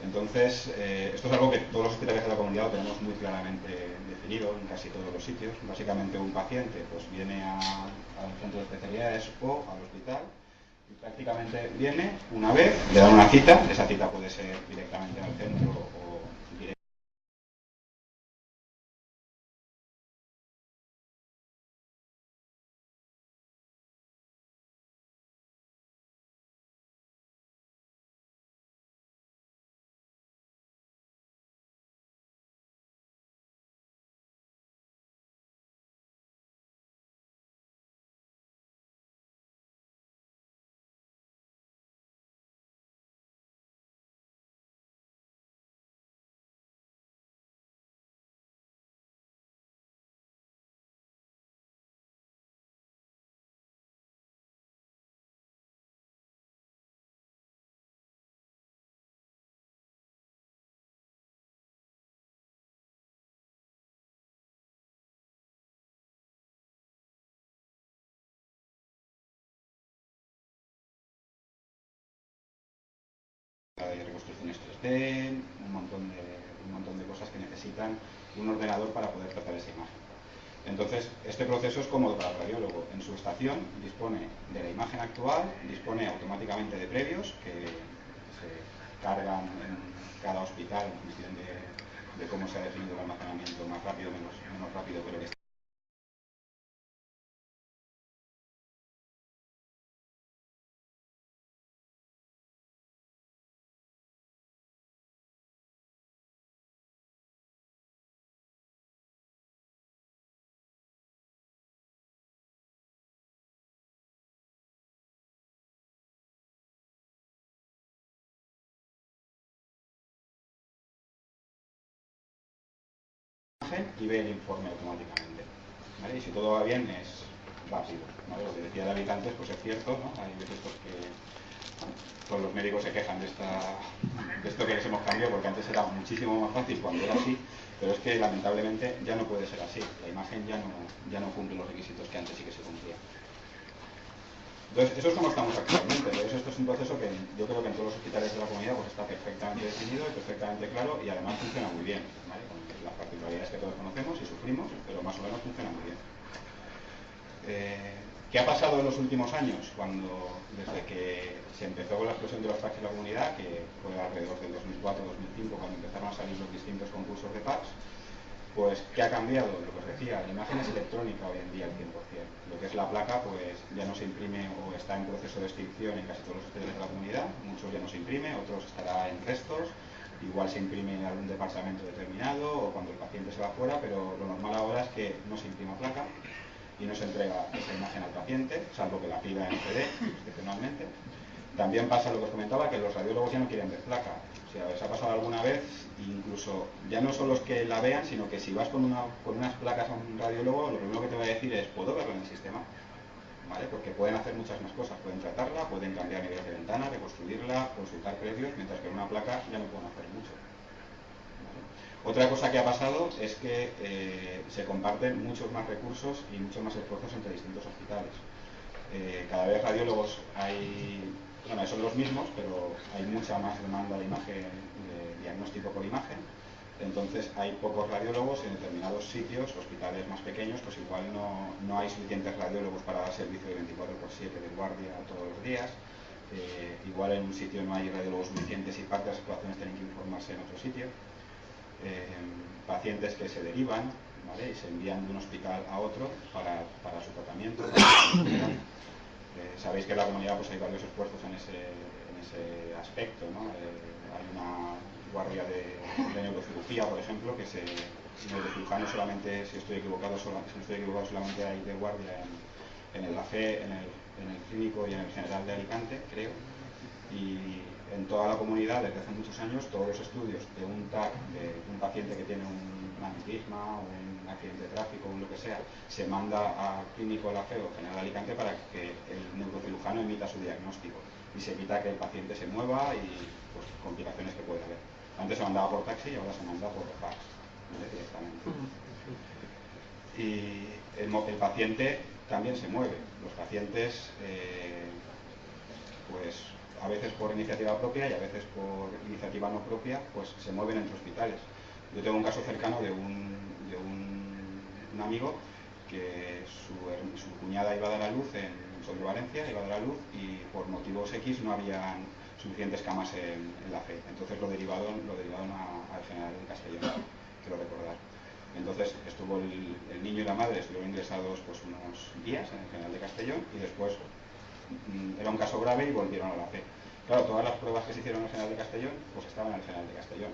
Entonces, esto es algo que todos los hospitales de la comunidad lo tenemos muy claramente definido en casi todos los sitios. Básicamente un paciente pues viene al centro de especialidades o al hospital y prácticamente viene una vez, le dan una cita, esa cita puede ser directamente al centro o directamente. De reconstrucciones 3D, un montón de cosas que necesitan un ordenador para poder tratar esa imagen. Entonces, este proceso es cómodo para el radiólogo. En su estación dispone de la imagen actual, dispone automáticamente de previos que se cargan en cada hospital en función de cómo se ha definido el almacenamiento, más rápido, menos rápido, pero que y ve el informe automáticamente, ¿vale? Y si todo va bien es rápido, ¿vale? Lo que decía David antes pues es cierto, ¿no? Hay veces pues los médicos se quejan de esto que les hemos cambiado porque antes era muchísimo más fácil cuando era así, pero es que lamentablemente ya no puede ser así, la imagen ya no cumple los requisitos que antes sí que se cumplía. Entonces, eso es como estamos actualmente. Entonces, esto es un proceso que yo creo que en todos los hospitales de la comunidad pues está perfectamente definido y perfectamente claro y además funciona muy bien, ¿vale? Con las particularidades que todos conocemos y sufrimos, pero más o menos funciona muy bien. ¿Qué ha pasado en los últimos años? Desde que se empezó con la explosión de los PACS en la comunidad, que fue alrededor del 2004-2005, cuando empezaron a salir los distintos concursos de PACS, pues, ¿qué ha cambiado? Lo que os decía, la imagen es electrónica hoy en día al 100%. Lo que es la placa, pues ya no se imprime o está en proceso de extinción en casi todos los hospitales de la comunidad. Muchos ya no se imprime, otros estará en restos. Igual se imprime en algún departamento determinado o cuando el paciente se va fuera, pero lo normal ahora es que no se imprima placa y no se entrega esa imagen al paciente, salvo que la pida en CD, excepcionalmente. También pasa lo que os comentaba, que los radiólogos ya no quieren ver placa. O sea, os ha pasado alguna vez, incluso ya no son los que la vean, sino que si vas con unas placas a un radiólogo, lo primero que te va a decir es, ¿puedo verla en el sistema? ¿Vale? Porque pueden hacer muchas más cosas, pueden tratarla, pueden cambiar niveles de ventana, reconstruirla, consultar previos, mientras que en una placa ya no pueden hacer mucho. ¿Vale? Otra cosa que ha pasado es que se comparten muchos más recursos y muchos más esfuerzos entre distintos hospitales. Cada vez radiólogos son los mismos, pero hay mucha más demanda de imagen, de diagnóstico por imagen. Entonces hay pocos radiólogos en determinados sitios, hospitales más pequeños, pues igual no hay suficientes radiólogos para dar servicio de 24/7 de guardia todos los días. Igual en un sitio no hay radiólogos suficientes y parte de las situaciones tienen que informarse en otro sitio. Pacientes que se derivan, ¿vale? Y se envían de un hospital a otro para su tratamiento. Sabéis que en la comunidad pues hay varios esfuerzos en ese aspecto, ¿no? Hay una guardia de neurocirugía, por ejemplo, que neurocirujano solamente, si no estoy equivocado, solamente hay de guardia en el AFE, en el clínico y en el general de Alicante, creo. Y en toda la comunidad, desde hace muchos años, todos los estudios de un TAC, de un paciente que tiene un aneurisma o un accidente de tráfico o lo que sea, se manda al clínico de la FE o general de Alicante para que el neurocirujano emita su diagnóstico y se evita que el paciente se mueva y pues, complicaciones que puede haber. Antes se mandaba por taxi y ahora se manda por fax directamente. Y el paciente también se mueve. Los pacientes pues a veces por iniciativa propia y a veces por iniciativa no propia, pues se mueven entre hospitales. Yo tengo un caso cercano de un amigo que su cuñada iba a dar a luz en Sol de Valencia, iba a dar a luz y por motivos X no habían suficientes camas en la FE. Entonces lo derivaron al General de Castellón, quiero recordar. Entonces estuvo el niño y la madre estuvieron ingresados pues unos días en el General de Castellón y después era un caso grave y volvieron a la FE. Claro, todas las pruebas que se hicieron en el General de Castellón pues estaban en el General de Castellón.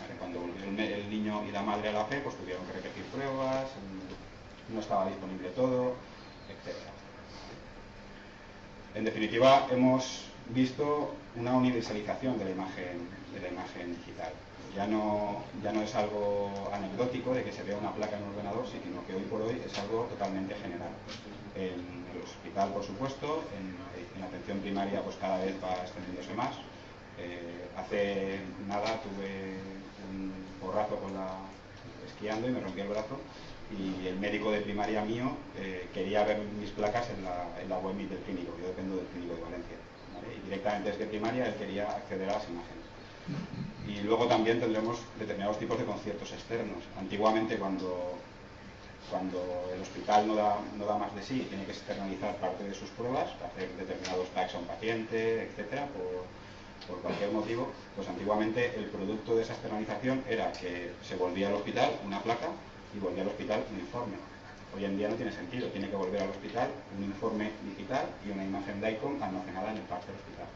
¿Vale? Cuando volvieron el niño y la madre a la FE pues tuvieron que repetir pruebas, no estaba disponible todo, etc. En definitiva, hemos visto una universalización de la imagen digital. Ya no es algo anecdótico de que se vea una placa en un ordenador, sino que hoy por hoy es algo totalmente general. En el hospital, por supuesto, en atención primaria pues cada vez va extendiéndose más. Hace nada tuve un porrazo esquiando y me rompí el brazo y el médico de primaria mío quería ver mis placas en la web del clínico. Yo dependo del clínico de Valencia, ¿vale? Y directamente desde primaria él quería acceder a las imágenes. Y luego también tendremos determinados tipos de conciertos externos. Antiguamente cuando el hospital no da más de sí y tiene que externalizar parte de sus pruebas, hacer determinados tags a un paciente, etcétera, por cualquier motivo, pues antiguamente el producto de esa externalización era que se volvía al hospital una placa y volvía al hospital un informe. Hoy en día no tiene sentido, tiene que volver al hospital un informe digital y una imagen DICOM almacenada en el pack del hospital.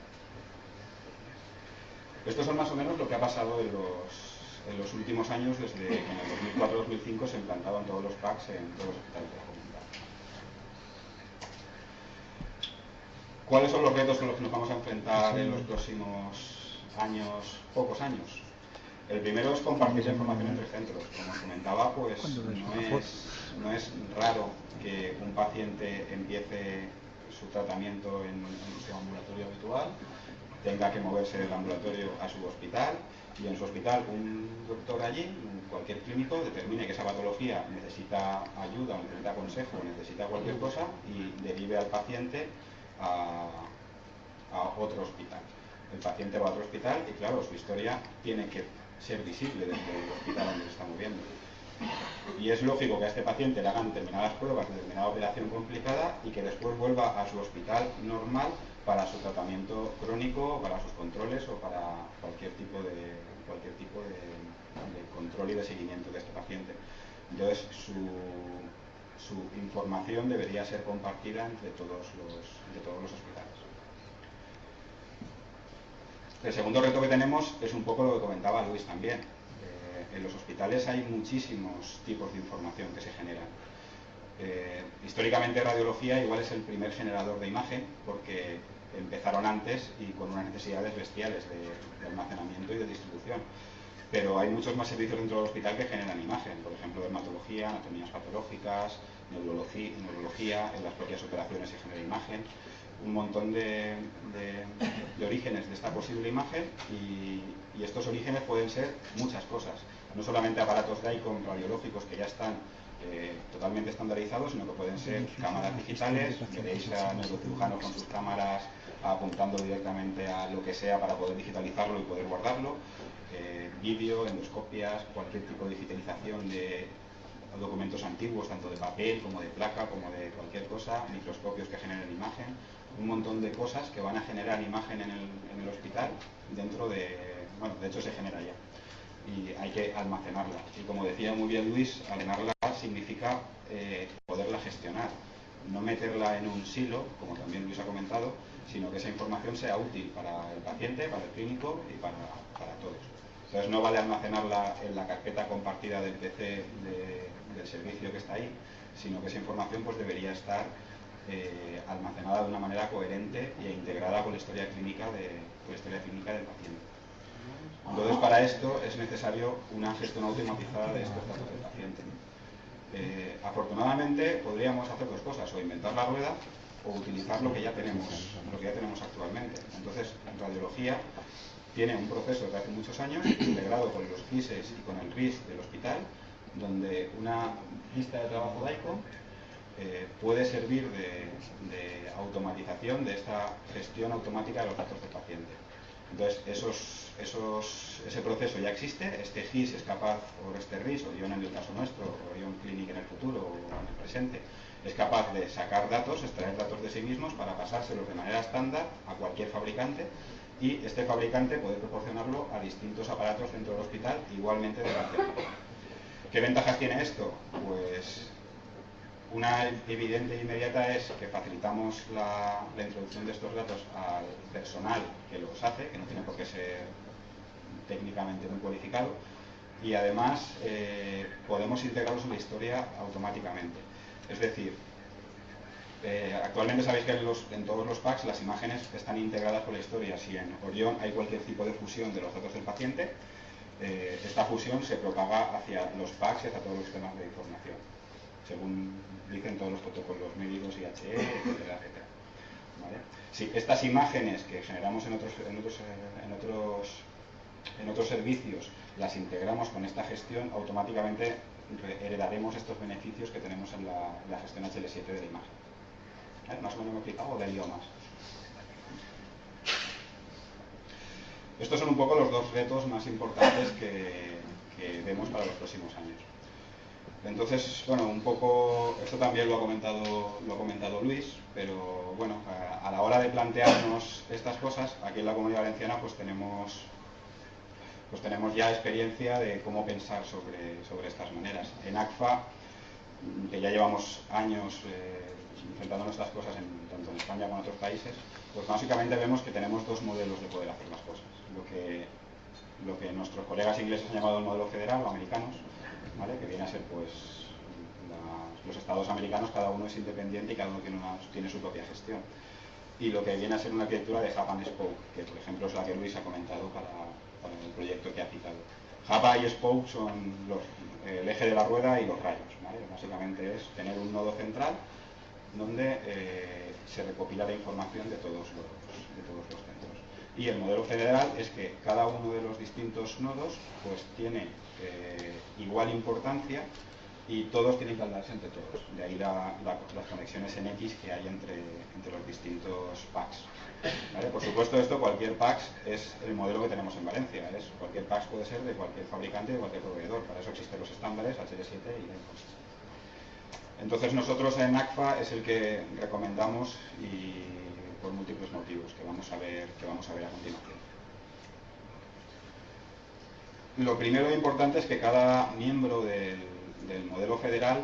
Estos son más o menos lo que ha pasado en los últimos años, desde que en el 2004-2005 se implantaban todos los packs en todos los hospitales de la comunidad. ¿Cuáles son los retos con los que nos vamos a enfrentar en los próximos años, pocos años? El primero es compartir la información entre centros. Como os comentaba, pues no es raro que un paciente empiece su tratamiento en su ambulatorio habitual, tenga que moverse del ambulatorio a su hospital y en su hospital un doctor allí, cualquier clínico, determine que esa patología necesita ayuda, necesita consejo, necesita cualquier cosa y derive al paciente a otro hospital. El paciente va a otro hospital y claro, su historia tiene que ser visible desde el hospital donde se está moviendo. Y es lógico que a este paciente le hagan determinadas pruebas, determinada operación complicada y que después vuelva a su hospital normal para su tratamiento crónico, para sus controles o para cualquier tipo de control y de seguimiento de este paciente. Entonces su información debería ser compartida entre todos los hospitales. El segundo reto que tenemos es un poco lo que comentaba Luis también. En los hospitales hay muchísimos tipos de información que se generan. Históricamente radiología igual es el primer generador de imagen porque empezaron antes y con unas necesidades bestiales de almacenamiento y de distribución. Pero hay muchos más servicios dentro del hospital que generan imagen, por ejemplo dermatología, anatomías patológicas, neurología, en las propias operaciones se genera imagen, un montón de orígenes de esta posible imagen y estos orígenes pueden ser muchas cosas, no solamente aparatos DICOM radiológicos que ya están totalmente estandarizados, sino que pueden ser cámaras digitales, veréis a neurocirujanos con sus cámaras apuntando directamente a lo que sea para poder digitalizarlo y poder guardarlo, vídeo, endoscopias, cualquier tipo de digitalización de documentos antiguos, tanto de papel como de placa, como de cualquier cosa, microscopios que generen imagen, un montón de cosas que van a generar imagen en el hospital dentro de, bueno, de hecho se genera ya y hay que almacenarla y como decía muy bien Luis, almacenarla significa poderla gestionar, no meterla en un silo, como también Luis ha comentado, sino que esa información sea útil para el paciente, para el clínico y para todos. Entonces no vale almacenarla en la carpeta compartida del PC del servicio que está ahí, sino que esa información pues debería estar almacenada de una manera coherente e integrada con la historia clínica del paciente. Entonces para esto es necesario una gestión automatizada de estos datos del paciente. Afortunadamente podríamos hacer dos cosas, o inventar la rueda o utilizar lo que ya tenemos actualmente. Entonces radiología tiene un proceso de hace muchos años integrado con los CISES y con el RIS del hospital, donde una lista de trabajo DICOM puede servir de automatización de esta gestión automática de los datos del paciente. Entonces, ese proceso ya existe, este GIS es capaz, o este RIS, o Orion en el caso nuestro, o Orion Clinic en el futuro, o en el presente, es capaz de sacar datos, extraer datos de sí mismos para pasárselos de manera estándar a cualquier fabricante, y este fabricante puede proporcionarlo a distintos aparatos dentro del hospital, igualmente de la técnica. ¿Qué ventajas tiene esto? Pues una evidente e inmediata es que facilitamos la introducción de estos datos al personal que los hace, que no tiene por qué ser técnicamente muy cualificado, y además podemos integrarlos en la historia automáticamente. Es decir, actualmente sabéis que en todos los PACS las imágenes están integradas con la historia. Si en Orion hay cualquier tipo de fusión de los datos del paciente, esta fusión se propaga hacia los PACS y hacia todos los sistemas de información, según dicen todos los protocolos médicos, IHE, etcétera, etcétera. ¿Vale? Si estas imágenes que generamos en otros servicios las integramos con esta gestión, automáticamente heredaremos estos beneficios que tenemos en la gestión HL7 de la imagen. ¿Vale? ¿Más o menos me he explicado o de lío más? Estos son un poco los dos retos más importantes que vemos para los próximos años. Entonces, bueno, un poco, esto también lo ha comentado Luis, pero bueno, a la hora de plantearnos estas cosas, aquí en la Comunidad Valenciana pues tenemos ya experiencia de cómo pensar sobre estas maneras. En ACFA, que ya llevamos años enfrentándonos a estas cosas tanto en España como en otros países, pues básicamente vemos que tenemos dos modelos de poder hacer las cosas. Lo que nuestros colegas ingleses han llamado el modelo federal o americanos, ¿vale? Que viene a ser pues los estados americanos, cada uno es independiente y cada uno tiene su propia gestión. Y lo que viene a ser una arquitectura de Hub and Spoke, que por ejemplo es la que Luis ha comentado para el proyecto que ha citado. Hub y Spoke son el eje de la rueda y los rayos, ¿vale? Básicamente es tener un nodo central donde se recopila la información de todos los centros. Y el modelo federal es que cada uno de los distintos nodos pues tiene igual importancia y todos tienen que hablarse entre todos. De ahí las conexiones en X que hay entre los distintos PACs. ¿Vale? Por supuesto, cualquier PACs es el modelo que tenemos en Valencia. Cualquier PACs puede ser de cualquier fabricante, de cualquier proveedor. Para eso existen los estándares HL7 y DENCOS. Entonces nosotros en ACFA es el que recomendamos y por múltiples motivos que vamos a ver a continuación. Lo primero e importante es que cada miembro del modelo federal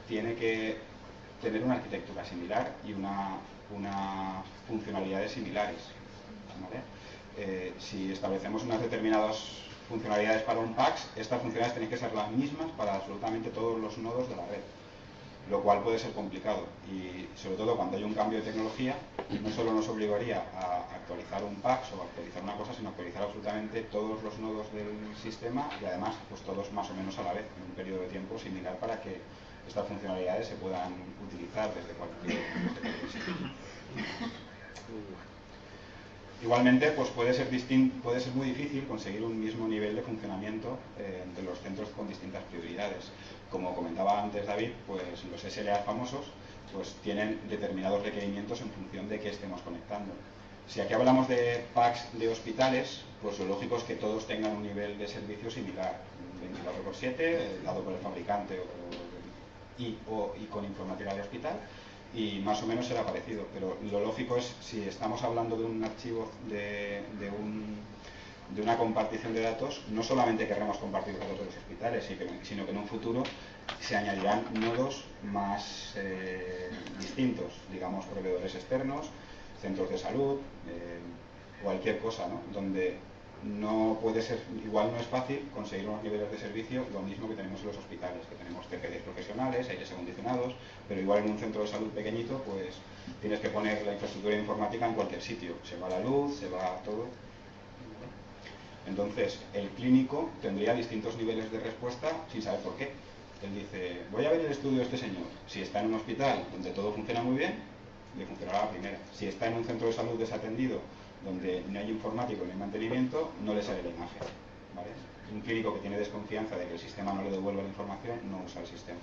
tiene que tener una arquitectura similar y unas funcionalidades similares. ¿Vale? Si establecemos unas determinadas funcionalidades para un PACS, estas funcionalidades tienen que ser las mismas para absolutamente todos los nodos de la red, lo cual puede ser complicado y sobre todo cuando hay un cambio de tecnología no solo nos obligaría a actualizar un PACS o a actualizar una cosa, sino a actualizar absolutamente todos los nodos del sistema y además pues todos más o menos a la vez en un periodo de tiempo similar para que estas funcionalidades se puedan utilizar desde cualquier sitio. Igualmente pues puede ser muy difícil conseguir un mismo nivel de funcionamiento entre los centros con distintas prioridades. Como comentaba antes David, pues los SLA famosos pues tienen determinados requerimientos en función de qué estemos conectando. Si aquí hablamos de PACs de hospitales, pues lo lógico es que todos tengan un nivel de servicio similar, 24/7, dado por el fabricante y con informática de hospital, y más o menos será parecido, pero lo lógico es, si estamos hablando de un archivo de una compartición de datos, no solamente querremos compartir los datos de los hospitales, sino que en un futuro se añadirán nodos más distintos, digamos proveedores externos, centros de salud, cualquier cosa, ¿no? Donde no puede ser, igual no es fácil conseguir unos niveles de servicio lo mismo que tenemos en los hospitales, que tenemos CPDs profesionales, aires acondicionados, pero igual en un centro de salud pequeñito pues tienes que poner la infraestructura informática en cualquier sitio, se va la luz, se va todo. Entonces el clínico tendría distintos niveles de respuesta sin saber por qué. Él dice, voy a ver el estudio de este señor. Si está en un hospital donde todo funciona muy bien, le funcionará la primera. Si está en un centro de salud desatendido donde no hay informático ni hay mantenimiento, no le sale la imagen, ¿vale? Un clínico que tiene desconfianza de que el sistema no le devuelva la información no usa el sistema.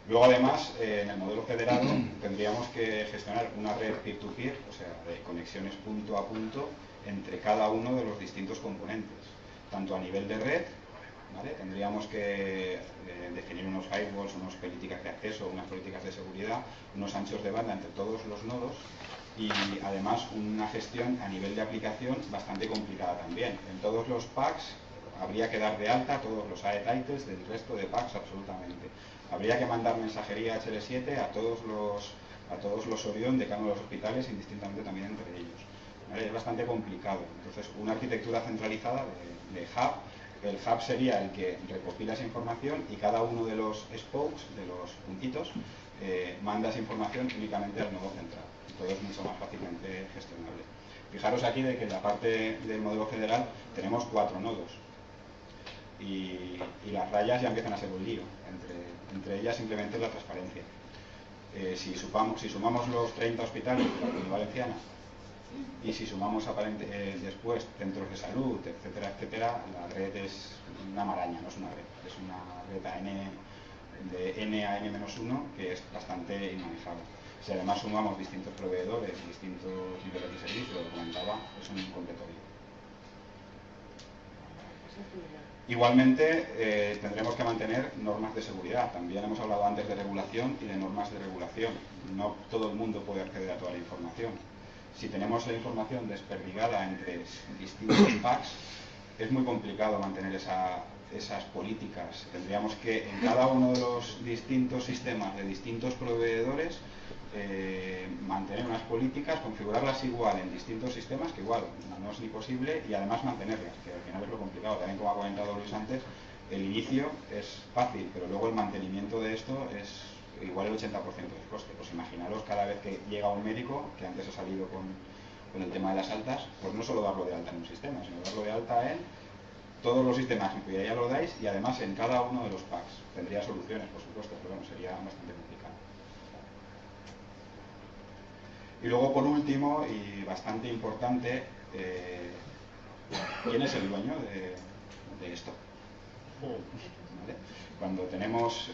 Luego, además, en el modelo federado tendríamos que gestionar una red peer-to-peer, o sea, de conexiones punto a punto entre cada uno de los distintos componentes, tanto a nivel de red, ¿vale? Tendríamos que definir unos firewalls, unas políticas de acceso, unas políticas de seguridad, unos anchos de banda entre todos los nodos y además una gestión a nivel de aplicación bastante complicada también. En todos los packs habría que dar de alta todos los AE titles del resto de packs absolutamente. Habría que mandar mensajería HL7 a todos los Orion de cada uno de los hospitales, indistintamente también entre ellos. ¿Vale? Es bastante complicado. Entonces, una arquitectura centralizada de hub. El hub sería el que recopila esa información y cada uno de los spokes, de los puntitos, manda esa información únicamente al nodo central. Todo es mucho más fácilmente gestionable. Fijaros aquí de que en la parte del modelo federal tenemos 4 nodos y las rayas ya empiezan a ser un lío. Entre ellas simplemente la transparencia. Si sumamos los 30 hospitales de la Comunidad Valenciana y si sumamos después centros de salud, etcétera, etcétera, la red es una maraña, no es una red, es una red de n a n-1 que es bastante inmanejable. Si además sumamos distintos proveedores, distintos niveles de servicio, lo comentaba, es un completo lío. Igualmente tendremos que mantener normas de seguridad. También hemos hablado antes de regulación y de normas de regulación. No todo el mundo puede acceder a toda la información. Si tenemos la información desperdigada entre distintos packs, es muy complicado mantener esas políticas. Tendríamos que en cada uno de los distintos sistemas de distintos proveedores mantener unas políticas, configurarlas igual en distintos sistemas, que igual no es ni posible, y además mantenerlas, que al final es lo complicado. También, como ha comentado Luis antes, el inicio es fácil, pero luego el mantenimiento de esto es igual el 80% del coste. Pues imaginaros cada vez que llega un médico, que antes ha salido con el tema de las altas, pues no solo darlo de alta en un sistema, sino darlo de alta en todos los sistemas en que ya lo dais y además en cada uno de los packs. Tendría soluciones, por supuesto, pero bueno, sería bastante complicado. Y luego, por último, y bastante importante, ¿quién es el dueño de esto? ¿Vale? Cuando tenemos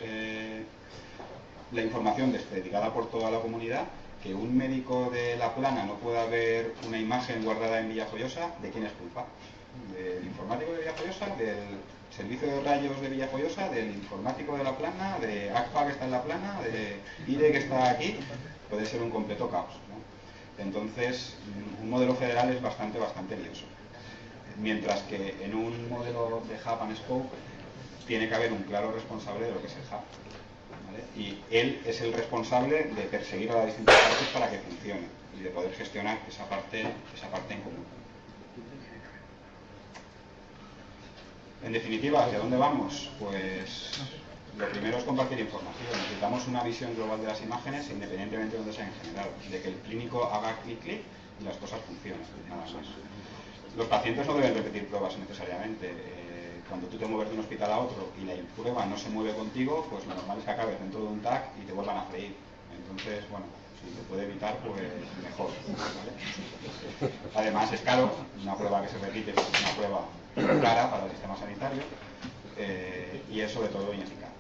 la información desperdigada por toda la comunidad, que un médico de La Plana no pueda ver una imagen guardada en Villajoyosa, ¿de quién es culpa? ¿Del informático de Villajoyosa? ¿Del servicio de rayos de Villajoyosa? ¿Del informático de La Plana? ¿De ACPA que está en La Plana? ¿De IDE que está aquí? Puede ser un completo caos, ¿no? Entonces, un modelo federal es bastante lioso. Mientras que en un modelo de hub and spoke tiene que haber un claro responsable de lo que es el hub, ¿vale? Y él es el responsable de perseguir a las distintas partes para que funcione y de poder gestionar esa parte en común. En definitiva, ¿hacia dónde vamos? Pues lo primero es compartir información. Necesitamos una visión global de las imágenes, independientemente de donde sean en general, de que el clínico haga clic y las cosas funcionen, nada más. Los pacientes no deben repetir pruebas necesariamente. Cuando tú te mueves de un hospital a otro y la prueba no se mueve contigo, pues lo normal es que acabes dentro de un TAC y te vuelvan a freír. Entonces, bueno, si se puede evitar, pues mejor, ¿vale? Además es caro, una prueba que se repite es una prueba cara para el sistema sanitario y es sobre todo ineficaz.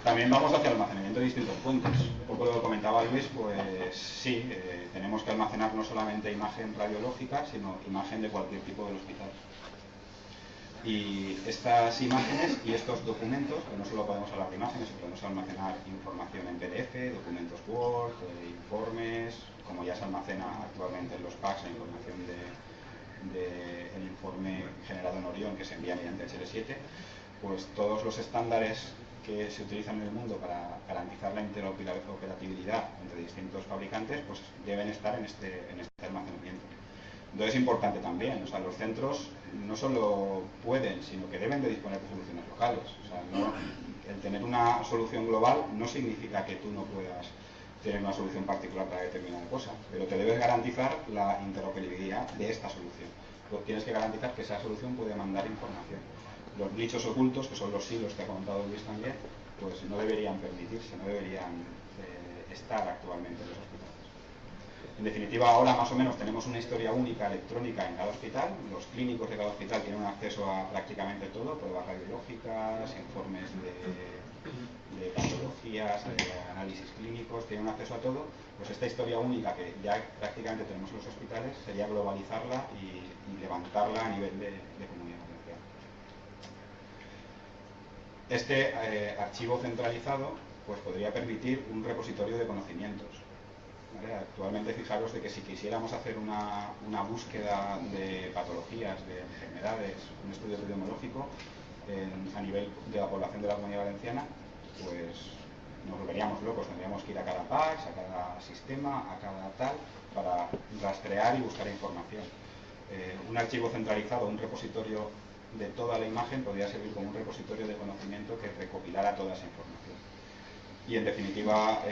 También vamos hacia el almacenamiento de distintos puntos. Un poco lo que comentaba Luis, pues sí, tenemos que almacenar no solamente imagen radiológica, sino imagen de cualquier tipo del hospital. Y estas imágenes y estos documentos, que no solo podemos hablar de imágenes, podemos almacenar información en PDF, documentos Word, informes, como ya se almacena actualmente en los packs, la información del informe generado en Orion que se envía mediante HL7, pues todos los estándares que se utilizan en el mundo para garantizar la interoperabilidad entre distintos fabricantes, pues deben estar en este almacenamiento. Entonces es importante también, o sea, los centros no solo pueden, sino que deben de disponer de soluciones locales. O sea, el tener una solución global no significa que tú no puedas tener una solución particular para determinada cosa, pero te debes garantizar la interoperabilidad de esta solución. Tienes que garantizar que esa solución puede mandar información. Los nichos ocultos, que son los silos que ha comentado Luis también, pues no deberían permitirse, no deberían estar actualmente en los hospitales. En definitiva, ahora más o menos tenemos una historia única electrónica en cada hospital. Los clínicos de cada hospital tienen acceso a prácticamente todo, pruebas radiológicas, informes de patologías, de análisis clínicos, tienen acceso a todo. Pues esta historia única que ya prácticamente tenemos en los hospitales sería globalizarla y levantarla a nivel de comunidad valenciana. Este archivo centralizado pues podría permitir un repositorio de conocimientos. ¿Vale? Actualmente fijaros de que si quisiéramos hacer una búsqueda de patologías, de enfermedades, un estudio epidemiológico a nivel de la población de la Comunidad Valenciana, pues nos volveríamos locos, tendríamos que ir a cada PACS, a cada sistema, a cada tal, para rastrear y buscar información. Un archivo centralizado, un repositorio de toda la imagen podría servir como un repositorio de conocimiento que recopilara toda esa información. Y en definitiva,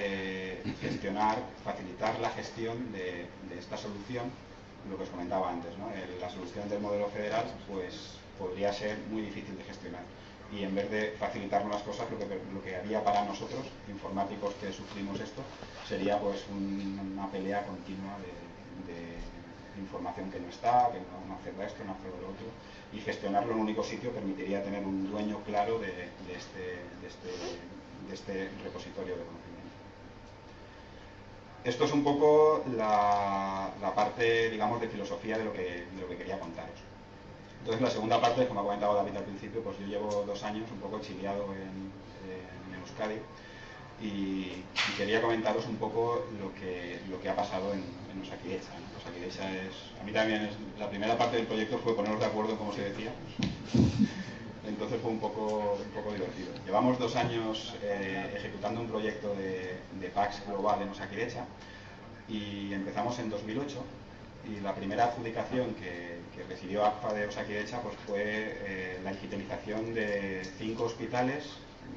facilitar la gestión de esta solución, lo que os comentaba antes, ¿no? La solución del modelo federal pues podría ser muy difícil de gestionar. Y en vez de facilitarnos las cosas, lo que haría para nosotros, informáticos que sufrimos esto, sería pues una pelea continua de información que no está, que no hace esto, no hace lo otro, y gestionarlo en un único sitio permitiría tener un dueño claro de este repositorio de conocimiento. Esto es un poco la parte, digamos, de filosofía de lo que quería contaros. Entonces, la segunda parte, como ha comentado David al principio, pues yo llevo 2 años un poco exiliado en Euskadi y quería comentaros un poco lo que ha pasado en Osakidetza, ¿no? Osakidetza a mí también la primera parte del proyecto fue ponernos de acuerdo, como se decía. Entonces fue un poco divertido. Llevamos 2 años ejecutando un proyecto de PACS global en Osakidetza y empezamos en 2008 y la primera adjudicación que recibió ACFA de Osakidetza pues fue la digitalización de 5 hospitales,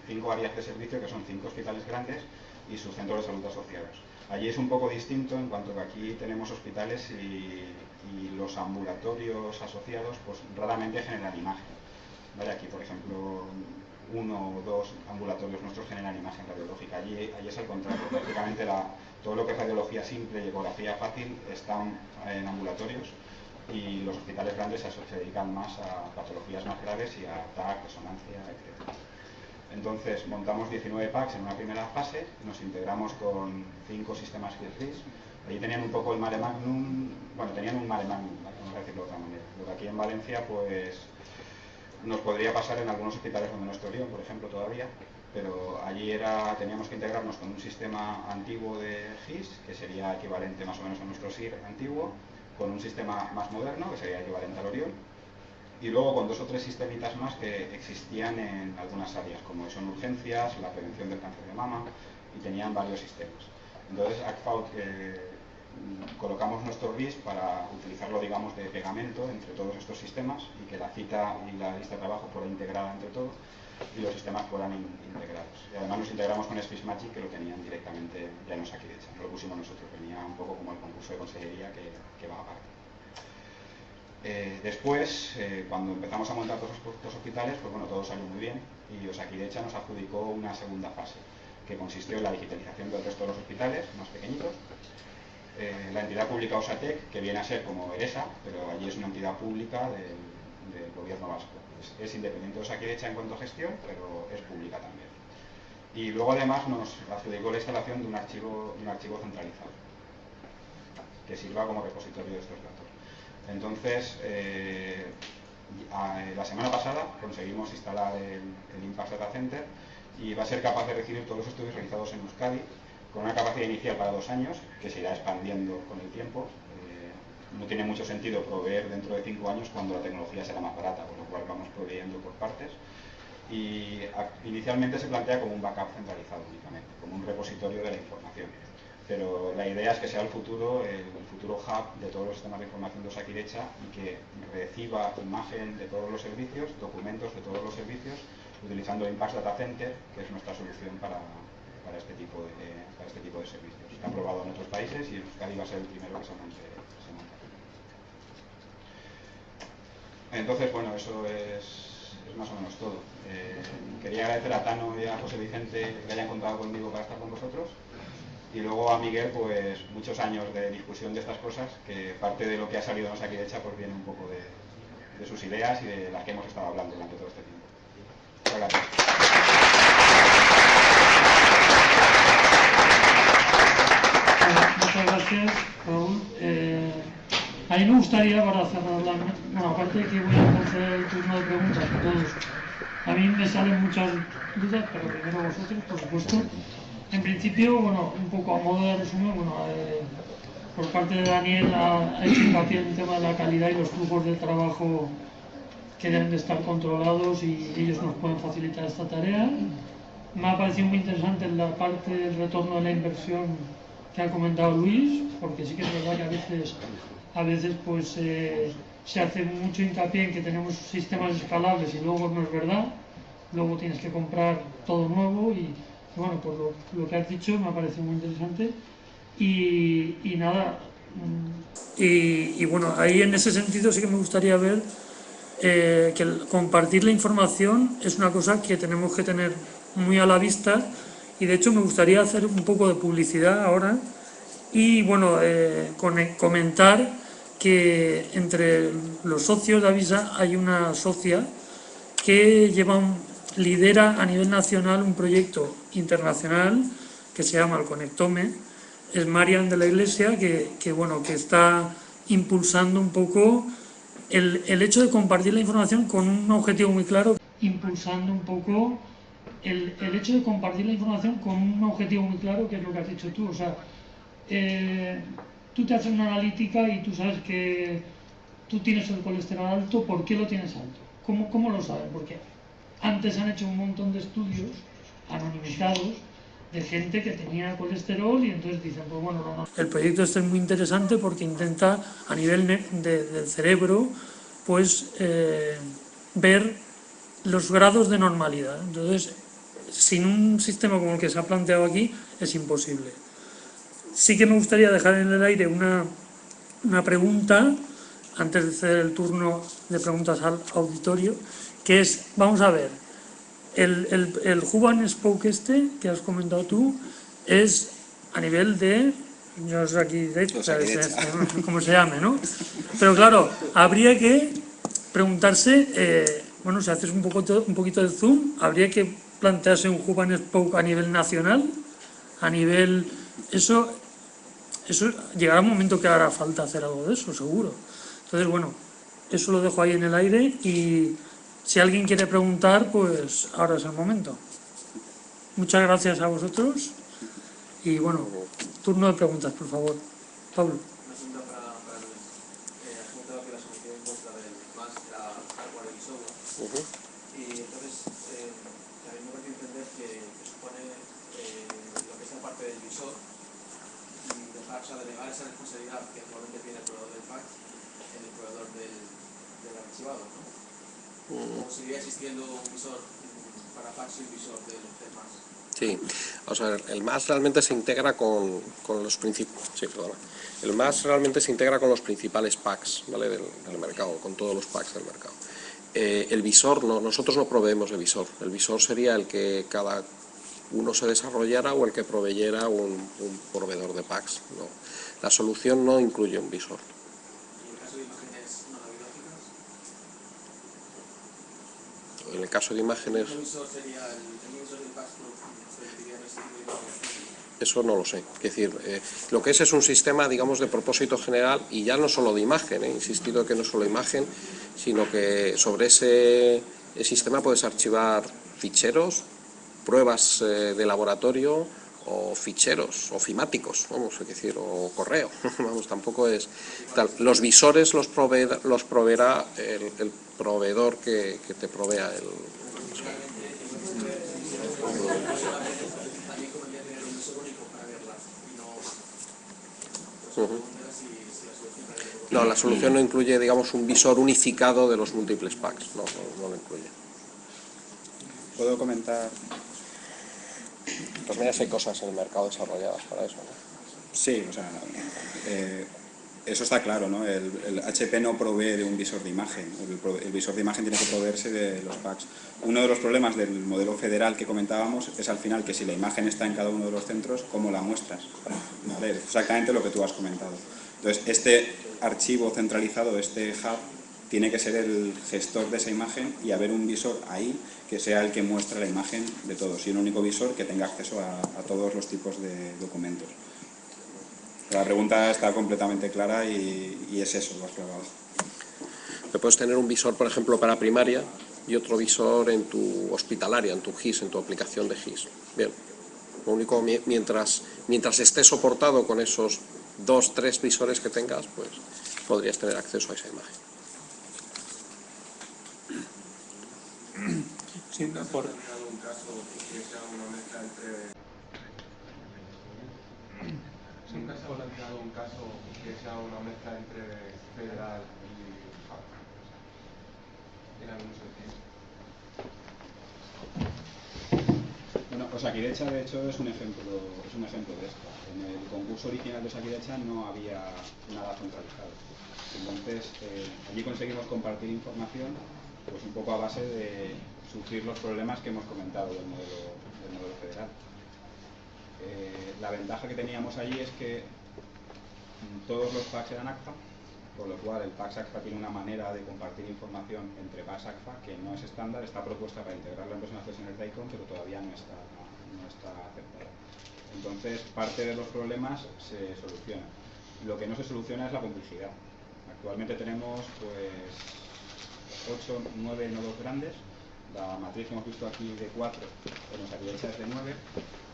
5 áreas de servicio que son 5 hospitales grandes y sus centros de salud asociados. Allí es un poco distinto en cuanto que aquí tenemos hospitales y los ambulatorios asociados pues raramente generan imagen. ¿Vale? Aquí, por ejemplo, 1 o 2 ambulatorios nuestros generan imagen radiológica. Allí es al contrario, prácticamente todo lo que es radiología simple y ecografía fácil están en ambulatorios y los hospitales grandes se dedican más a patologías más graves y a TAC, resonancia, etc. Entonces montamos 19 PACS en una primera fase, nos integramos con 5 sistemas GIRRIS. Allí tenían un poco el mare magnum, bueno, tenían un mare magnum, ¿vale? Vamos a decirlo de otra manera. Lo que aquí en Valencia, pues nos podría pasar en algunos hospitales donde no estoy, por ejemplo, todavía, pero allí teníamos que integrarnos con un sistema antiguo de GIS, que sería equivalente más o menos a nuestro SIR antiguo, con un sistema más moderno, que sería equivalente al Orion, y luego con 2 o 3 sistemitas más que existían en algunas áreas, como son urgencias, la prevención del cáncer de mama, y tenían varios sistemas. Entonces, ACFA colocamos nuestro RIS para utilizarlo, digamos, de pegamento entre todos estos sistemas y que la cita y la lista de trabajo fuera integrada entre todos y los sistemas fueran integrados. Y además nos integramos con SFISMagic, que lo tenían directamente ya en Osakidetza. No lo pusimos nosotros, venía un poco como el concurso de consejería que va aparte. Después, cuando empezamos a montar todos estos hospitales, pues bueno, todo salió muy bien y Osakidetza nos adjudicó una segunda fase, que consistió en la digitalización del resto de los hospitales más pequeñitos. La entidad pública Osatec, que viene a ser como ERESA, pero allí es una entidad pública del gobierno vasco. Es independiente de Osakidetza en cuanto a gestión, pero es pública también. Y luego además nos adjudicó la instalación de un archivo centralizado, que sirva como repositorio de estos datos. Entonces, la semana pasada conseguimos instalar el Impact Data Center y va a ser capaz de recibir todos los estudios realizados en Euskadi, con una capacidad inicial para 2 años, que se irá expandiendo con el tiempo. No tiene mucho sentido proveer dentro de 5 años cuando la tecnología será más barata, por lo cual vamos proveyendo por partes. Y inicialmente se plantea como un backup centralizado únicamente, como un repositorio de la información. Pero la idea es que sea el futuro hub de todos los sistemas de información de Osakidetza y que reciba imagen de todos los servicios, documentos de todos los servicios, utilizando Impact Data Center, que es nuestra solución para este tipo de servicios. Está aprobado en otros países y Euskadi va a ser el primero que se monte. Entonces, bueno, eso es más o menos todo. Quería agradecer a Tano y a José Vicente que hayan contado conmigo para estar con vosotros Y luego a Miguel, pues muchos años de discusión de estas cosas, que parte de lo que ha salido en Osakidetza pues viene un poco de sus ideas y de las que hemos estado hablando durante todo este tiempo. Muchas gracias. Muchas gracias, Raúl. A mí me gustaría, para cerrar bueno, aparte de que voy a hacer el turno de preguntas a todos, a mí me salen muchas dudas, pero primero vosotros, por supuesto. En principio, bueno, un poco a modo de resumen, bueno, por parte de Daniel ha hecho hincapié en el tema de la calidad y los flujos de trabajo que deben de estar controlados y ellos nos pueden facilitar esta tarea. Me ha parecido muy interesante la parte del retorno de la inversión que ha comentado Luis, porque sí que es verdad que a veces pues se hace mucho hincapié en que tenemos sistemas escalables y luego no es verdad, luego tienes que comprar todo nuevo y bueno, por lo que has dicho me ha parecido muy interesante y nada, y bueno, ahí en ese sentido sí que me gustaría ver que compartir la información es una cosa que tenemos que tener muy a la vista y de hecho me gustaría hacer un poco de publicidad ahora y bueno, comentar que entre los socios de Avisa hay una socia que lidera a nivel nacional un proyecto internacional que se llama el Conectome. Es Marian de la Iglesia que bueno, que está impulsando un poco el hecho de compartir la información con un objetivo muy claro, impulsando un poco el hecho de compartir la información con un objetivo muy claro, que es lo que has dicho tú. O sea, tú te haces una analítica y tú sabes que tú tienes el colesterol alto. ¿Por qué lo tienes alto? ¿Cómo lo sabes? Porque antes han hecho un montón de estudios anonimizados de gente que tenía colesterol y entonces dicen, pues bueno, no. El proyecto este es muy interesante porque intenta a nivel del cerebro pues ver los grados de normalidad. Entonces, sin un sistema como el que se ha planteado aquí es imposible. Sí que me gustaría dejar en el aire una pregunta antes de hacer el turno de preguntas al auditorio, que es, vamos a ver, el Hub and Spoke este que has comentado tú es a nivel de, no sé aquí de hecho, o sea, como se llame, ¿no? Pero claro, habría que preguntarse, bueno, si haces un poquito de zoom, habría que plantearse un Hub and Spoke a nivel nacional, a nivel, eso llegará un momento que hará falta hacer algo de eso, seguro. Entonces, bueno, eso lo dejo ahí en el aire y si alguien quiere preguntar, pues ahora es el momento. Muchas gracias a vosotros y bueno, turno de preguntas, por favor. Pablo. Una pregunta para Luis. Has comentado que la solución en contra del MAS era hardware y software. Y entonces, a mí me parece entender que supone lo que es la parte del visor y delegar esa responsabilidad que actualmente tiene el proveedor del fax en el proveedor del archivado, ¿no? ¿O seguiría existiendo un visor para fax y un visor del MAS? Sí, o sea, el MAS realmente se integra con los principales. Sí, perdona. El MAS realmente se integra con los principales packs, ¿vale? del mercado, con todos los packs del mercado. El visor, no, nosotros no proveemos de visor. El visor sería el que cada uno se desarrollara o el que proveyera un proveedor de packs. No. La solución no incluye un visor. ¿Y en el caso de imágenes no En el caso de imágenes... ¿El visor sería el visor del fax? Eso no lo sé. Es decir, lo que es un sistema, digamos, de propósito general y ya no solo de imagen, he insistido que no solo imagen, sino que sobre ese sistema puedes archivar ficheros, pruebas de laboratorio o ficheros ofimáticos, vamos, es decir, o correo, vamos, tampoco es tal. Los visores los proveerá el proveedor que te provea el... No, la solución no incluye, digamos, un visor unificado de los múltiples packs, no lo incluye. ¿Puedo comentar? Pues mira, hay cosas en el mercado desarrolladas para eso, ¿no? Sí, o sea, Eso está claro, ¿no? El HP no provee de un visor de imagen. El visor de imagen tiene que proveerse de los packs. Uno de los problemas del modelo federal que comentábamos es al final que si la imagen está en cada uno de los centros, ¿cómo la muestras? ¿Vale? Exactamente lo que tú has comentado. Entonces, este archivo centralizado, este hub, tiene que ser el gestor de esa imagen y haber un visor ahí que sea el que muestre la imagen de todos y un único visor que tenga acceso a todos los tipos de documentos. La pregunta está completamente clara y es eso, lo has clavado. Puedes tener un visor, por ejemplo, para primaria y otro visor en tu hospitalaria, en tu GIS, en tu aplicación de GIS. Bien, lo único, mientras esté soportado con esos 2, 3 visores que tengas, pues podrías tener acceso a esa imagen. Sí, no, por... un caso que sea una mezcla entre... Nunca se ha planteado un caso que sea una mezcla entre federal y hub, en algún sentido. Bueno, Osakidecha de hecho es un ejemplo de esto. En el concurso original de Osakidecha no había nada centralizado. Entonces, allí conseguimos compartir información pues un poco a base de sufrir los problemas que hemos comentado del modelo federal. La ventaja que teníamos allí es que todos los packs eran ACFA, por lo cual el PACS ACFA tiene una manera de compartir información entre packs ACFA que no es estándar, está propuesta para integrarlo en personas versiones de ICON, pero todavía no está aceptada. Entonces, parte de los problemas se solucionan. Lo que no se soluciona es la complejidad. Actualmente tenemos pues 8, 9 nodos grandes. La matriz que hemos visto aquí de 4, en Osakidecha es de 9,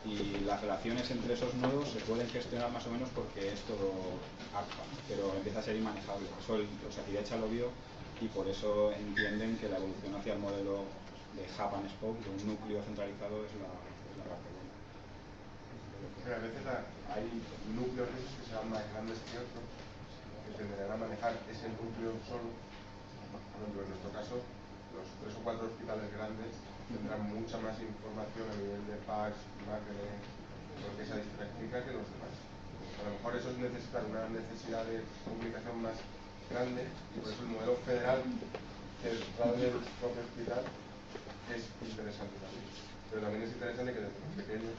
y las relaciones entre esos nodos se pueden gestionar más o menos porque es todo ACFA, pero empieza a ser inmanejable. Eso Osakidecha lo vio y por eso entienden que la evolución hacia el modelo de hub and spoke, de un núcleo centralizado, es la parte buena. Pero a veces hay núcleos de esos que serán más grandes que otros, que tenderán a manejar ese núcleo solo. Por ejemplo, en nuestro caso, los 3 o 4 hospitales grandes tendrán mucha más información a nivel de packs, imágenes, porque esa estadística que los demás. A lo mejor esos necesitan una necesidad de comunicación más grande y por eso el modelo federal centrado en el propio hospital es interesante también. Pero también es interesante que desde los pequeños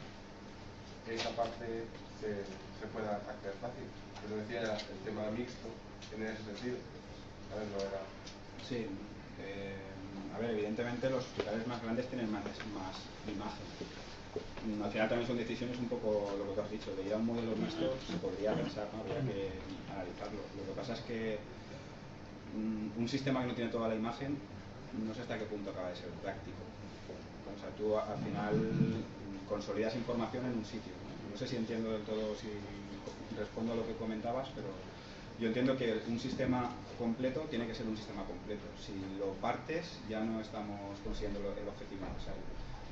esa parte se pueda acceder fácil. Pero decía el tema mixto en ese sentido. A ver, no era... Sí. A ver, evidentemente los hospitales más grandes tienen más imagen. Al final también son decisiones un poco lo que tú has dicho, de ir a un modelo mixto se podría pensar, ¿no? Habría que analizarlo. Lo que pasa es que un sistema que no tiene toda la imagen, no sé hasta qué punto acaba de ser práctico. O sea, tú al final consolidas información en un sitio. No sé si entiendo del todo, si respondo a lo que comentabas, pero yo entiendo que un sistema completo tiene que ser un sistema completo. Si lo partes, ya no estamos consiguiendo el objetivo necesario.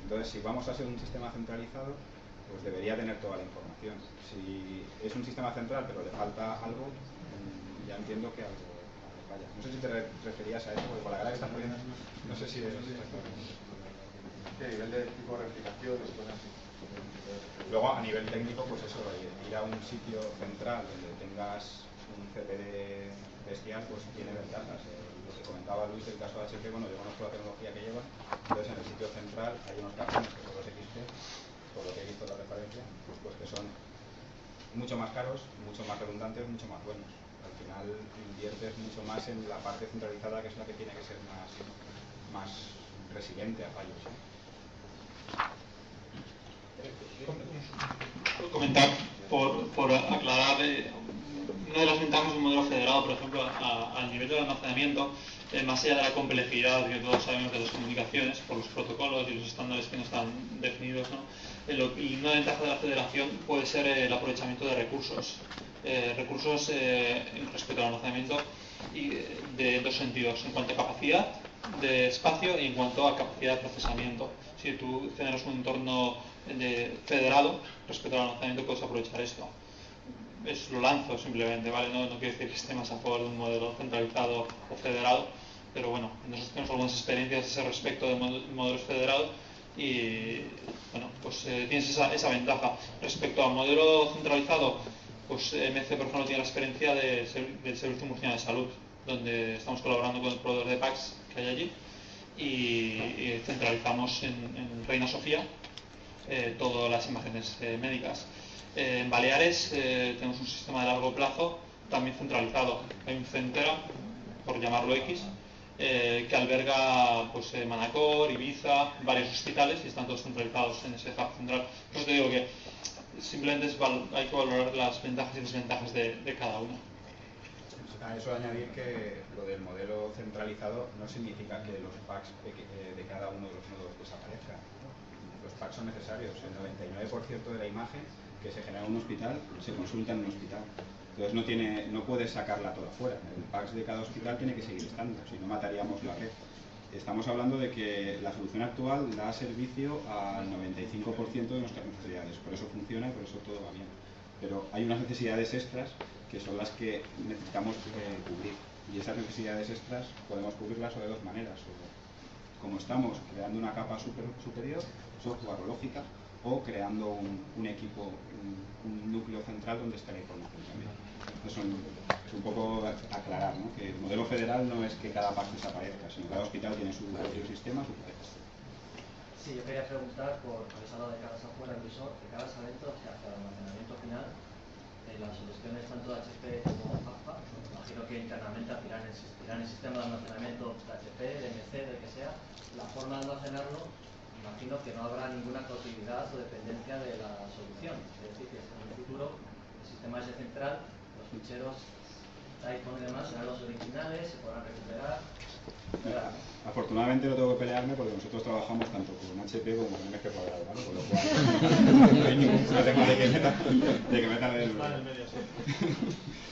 Entonces, si vamos a ser un sistema centralizado, pues debería tener toda la información. Si es un sistema central, pero le falta algo, ya entiendo que algo falla. No sé si te referías a eso, porque con la cara que estás poniendo, no sé si es exactamente. A nivel de tipo de replicaciones, cosas así. Luego, a nivel técnico, pues eso, ir a un sitio central donde tengas un CPD bestial, pues tiene ventajas. Lo que comentaba Luis del caso de HP, bueno, yo conozco la tecnología que llevan, entonces en el sitio central hay unos cajones que son los XP, por lo que he visto en la referencia, pues que son mucho más caros, mucho más redundantes, mucho más buenos. Al final inviertes mucho más en la parte centralizada, que es la que tiene que ser más resiliente a fallos, ¿sí? Comentar por aclarar una de las ventajas de un modelo federado, por ejemplo, al nivel del almacenamiento, más allá de la complejidad que todos sabemos de las comunicaciones, por los protocolos y los estándares que no están definidos, ¿no? Y una ventaja de la federación puede ser el aprovechamiento de recursos respecto al almacenamiento, y de dos sentidos, en cuanto a capacidad de espacio y en cuanto a capacidad de procesamiento. Si tú generas un entorno federado respecto al almacenamiento, puedes aprovechar esto. Lo lanzo simplemente, ¿vale? No quiero decir que esté más a favor de un modelo centralizado o federado, pero bueno, nosotros tenemos algunas experiencias a ese respecto de modelos federados y bueno, pues tienes esa ventaja. Respecto al modelo centralizado, Pues MC, por ejemplo, tiene la experiencia del Servicio Murciano de Salud, donde estamos colaborando con el proveedor de packs que hay allí y centralizamos en Reina Sofía todas las imágenes médicas. En Baleares tenemos un sistema de largo plazo también centralizado. Hay un Centera, por llamarlo X, que alberga pues, Manacor, Ibiza, varios hospitales y están todos centralizados en ese hub central. Por eso te digo que simplemente hay que valorar las ventajas y desventajas de cada uno. A eso añadir que lo del modelo centralizado no significa que los packs de cada uno de los nodos desaparezcan. Los packs son necesarios. El 99% de la imagen que se genera en un hospital se consulta en un hospital. Entonces no puedes sacarla toda fuera. El pack de cada hospital tiene que seguir estando, si no mataríamos la red. Estamos hablando de que la solución actual da servicio al 95% de nuestras necesidades. Por eso funciona y por eso todo va bien. Pero hay unas necesidades extras que son las que necesitamos cubrir. Y esas necesidades extras podemos cubrirlas de dos maneras. O, como estamos creando una capa superior, software o lógica, o creando un equipo, un núcleo central donde está la información también. Eso es un poco aclarar, ¿no? Que el modelo federal no es que cada pack desaparezca, sino que cada hospital tiene su propio sistema, su pack. Sí, yo quería preguntar, por habéis hablado de cada software al visor, de cada salento hacia el almacenamiento final, las soluciones tanto de HP como APA, imagino que internamente existirán el sistema de almacenamiento de HP, de MC, del que sea, la forma de almacenarlo, imagino que no habrá ninguna cautividad o dependencia de la solución, es decir, que en el futuro el sistema es central, los ficheros iPhone y demás serán los originales, se podrán recuperar. Afortunadamente no tengo que pelearme porque nosotros trabajamos tanto con HP como con MG cuadrado, ¿vale? Con lo cual no hay ningún problema de que metan el...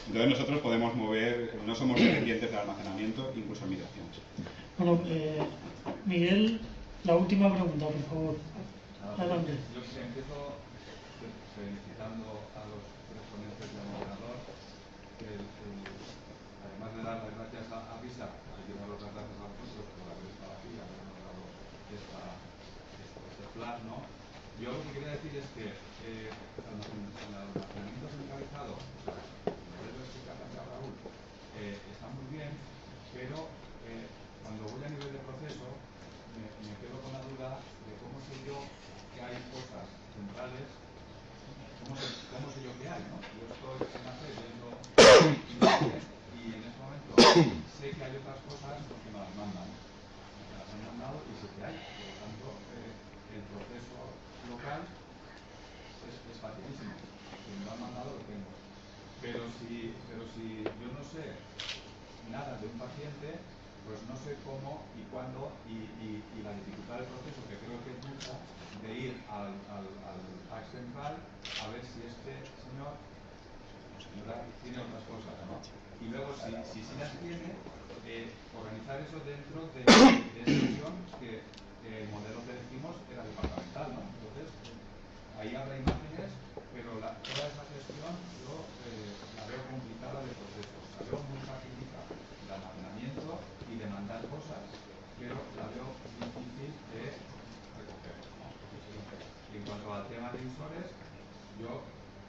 Entonces nosotros podemos mover, no somos dependientes del almacenamiento, incluso en migraciones. Bueno, Miguel, la última pregunta, por favor. Adelante. Yo empiezo felicitando a los tres ponentes del moderador, además de dar las gracias a Pisa, quiero dar las gracias a vosotros por haber estado aquí y habernos dado este plan, ¿no? Yo lo que quería decir es que el almacenamiento centralizado, o sea, el modelo que plantea Raúl, está muy bien, pero cuando voy a nivel de proceso me quedo con la duda de cómo sé yo que hay cosas centrales, cómo sé yo que hay, ¿no? Yo estoy en la fe viendo imágenes y en este momento sé que hay otras cosas que me las mandan. Me las han mandado y sé que hay. Por lo tanto, el proceso local es facilísimo. Si me lo han mandado, lo tengo. Pero si yo no sé nada de un paciente, pues no sé cómo y cuándo y la dificultad del proceso, que creo que es mucha, de ir al pack central a ver si este señor o señora tiene otras cosas, ¿no? Y luego, si las tiene, organizar eso dentro de esa gestión que el modelo que decimos era departamental, ¿no? Entonces, ahí habrá imágenes, pero toda esa gestión yo la veo complicada de proceso, la veo muy facilita de almacenamiento y de mandar cosas, pero la veo difícil de recoger, ¿no? En cuanto al tema de visores, yo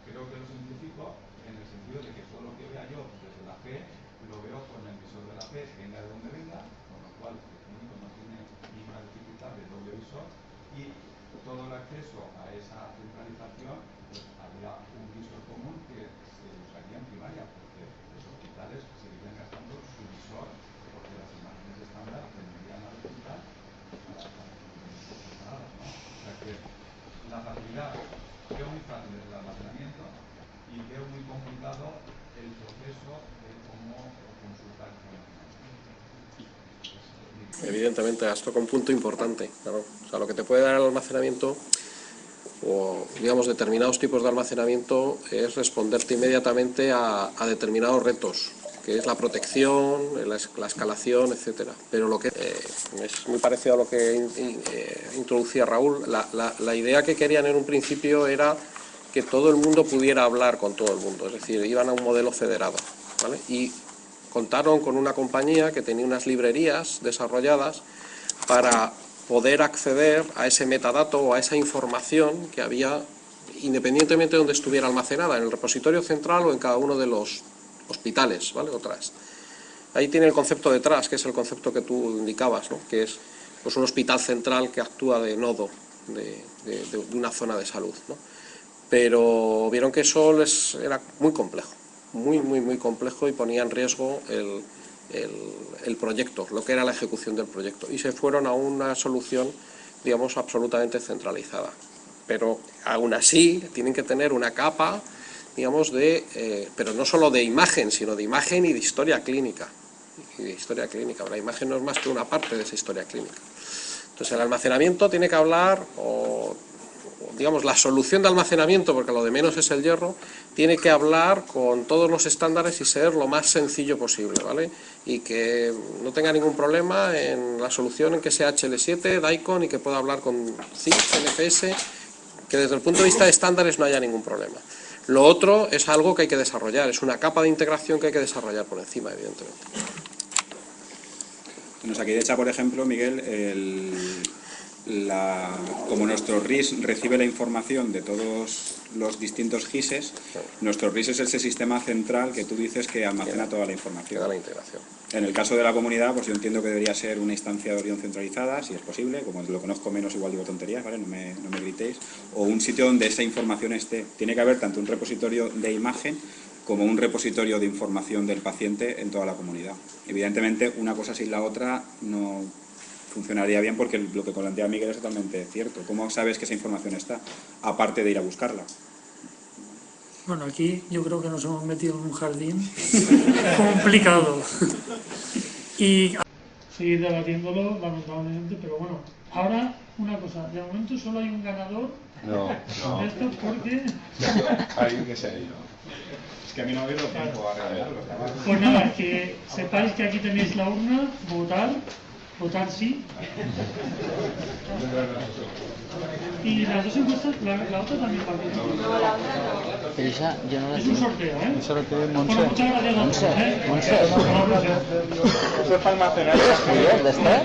creo que lo simplifico en el sentido de que todo lo que vea yo desde la P lo veo con el visor de la P, venga de donde venga, con lo cual el técnico no tiene ninguna dificultad de doble visor y todo el acceso a esa centralización, pues habría un visor común que se usaría en primaria, porque los hospitales seguirían gastando su visor, porque las imágenes estándar tendrían la dificultad para nada, ¿no? O sea que la facilidad, veo muy fácil el almacenamiento y veo muy complicado el proceso de cómo consultar información. Evidentemente, has tocado un punto importante, claro. O sea, lo que te puede dar el almacenamiento o, digamos, determinados tipos de almacenamiento es responderte inmediatamente a determinados retos, que es la protección, la escalación, etcétera. Pero lo que es muy parecido a lo que introducía Raúl, la idea que querían en un principio era que todo el mundo pudiera hablar con todo el mundo, es decir, iban a un modelo federado, ¿vale? Y contaron con una compañía que tenía unas librerías desarrolladas para poder acceder a ese metadato o a esa información que había independientemente de donde estuviera almacenada, en el repositorio central o en cada uno de los hospitales, ¿vale? O trust. Ahí tiene el concepto de trust, que es el concepto que tú indicabas, ¿no? Que es pues un hospital central que actúa de nodo de una zona de salud, ¿no? Pero vieron que eso era muy complejo, muy complejo, y ponía en riesgo el proyecto, lo que era la ejecución del proyecto, y se fueron a una solución, digamos, absolutamente centralizada. Pero aún así tienen que tener una capa, digamos, pero no solo de imagen, sino de imagen y de historia clínica. La imagen no es más que una parte de esa historia clínica. Entonces el almacenamiento tiene que hablar, o digamos la solución de almacenamiento, porque lo de menos es el hierro, tiene que hablar con todos los estándares y ser lo más sencillo posible, ¿vale? Y que no tenga ningún problema en la solución en que sea HL7, DICOM, y que pueda hablar con CIS, NFS, que desde el punto de vista de estándares no haya ningún problema. Lo otro es algo que hay que desarrollar, es una capa de integración que hay que desarrollar por encima, evidentemente. Nos aquí de hecho, por ejemplo, Miguel, como nuestro RIS recibe la información de todos los distintos GISes, nuestro RIS es ese sistema central que tú dices que almacena toda la información. Toda la integración. En el caso de la comunidad, pues yo entiendo que debería ser una instancia de Orión centralizada, si es posible, como lo conozco menos igual digo tonterías, ¿vale? No me gritéis, o un sitio donde esa información esté. Tiene que haber tanto un repositorio de imagen como un repositorio de información del paciente en toda la comunidad. Evidentemente, una cosa sin la otra no funcionaría bien, porque lo que plantea Miguel es totalmente cierto. ¿Cómo sabes que esa información está? Aparte de ir a buscarla. Bueno, aquí yo creo que nos hemos metido en un jardín complicado. Y seguir debatiéndolo, lamentablemente, pero bueno, ahora una cosa, de momento solo hay un ganador de esto porque... Alguien que se ha ido. Es que a mí no me ha habido tiempo a arreglarlo. Pues nada, que sepáis que aquí tenéis la urna, votar sí. Y las dos encuestas, la otra también participa. No, la otra no. Pero esa, yo no la Es un sorteo, ¿eh? Eso lo tiene Montse. Bueno, muchas gracias a todos, ¿eh? Montse. Eso es para almacenar. ¿Dónde está?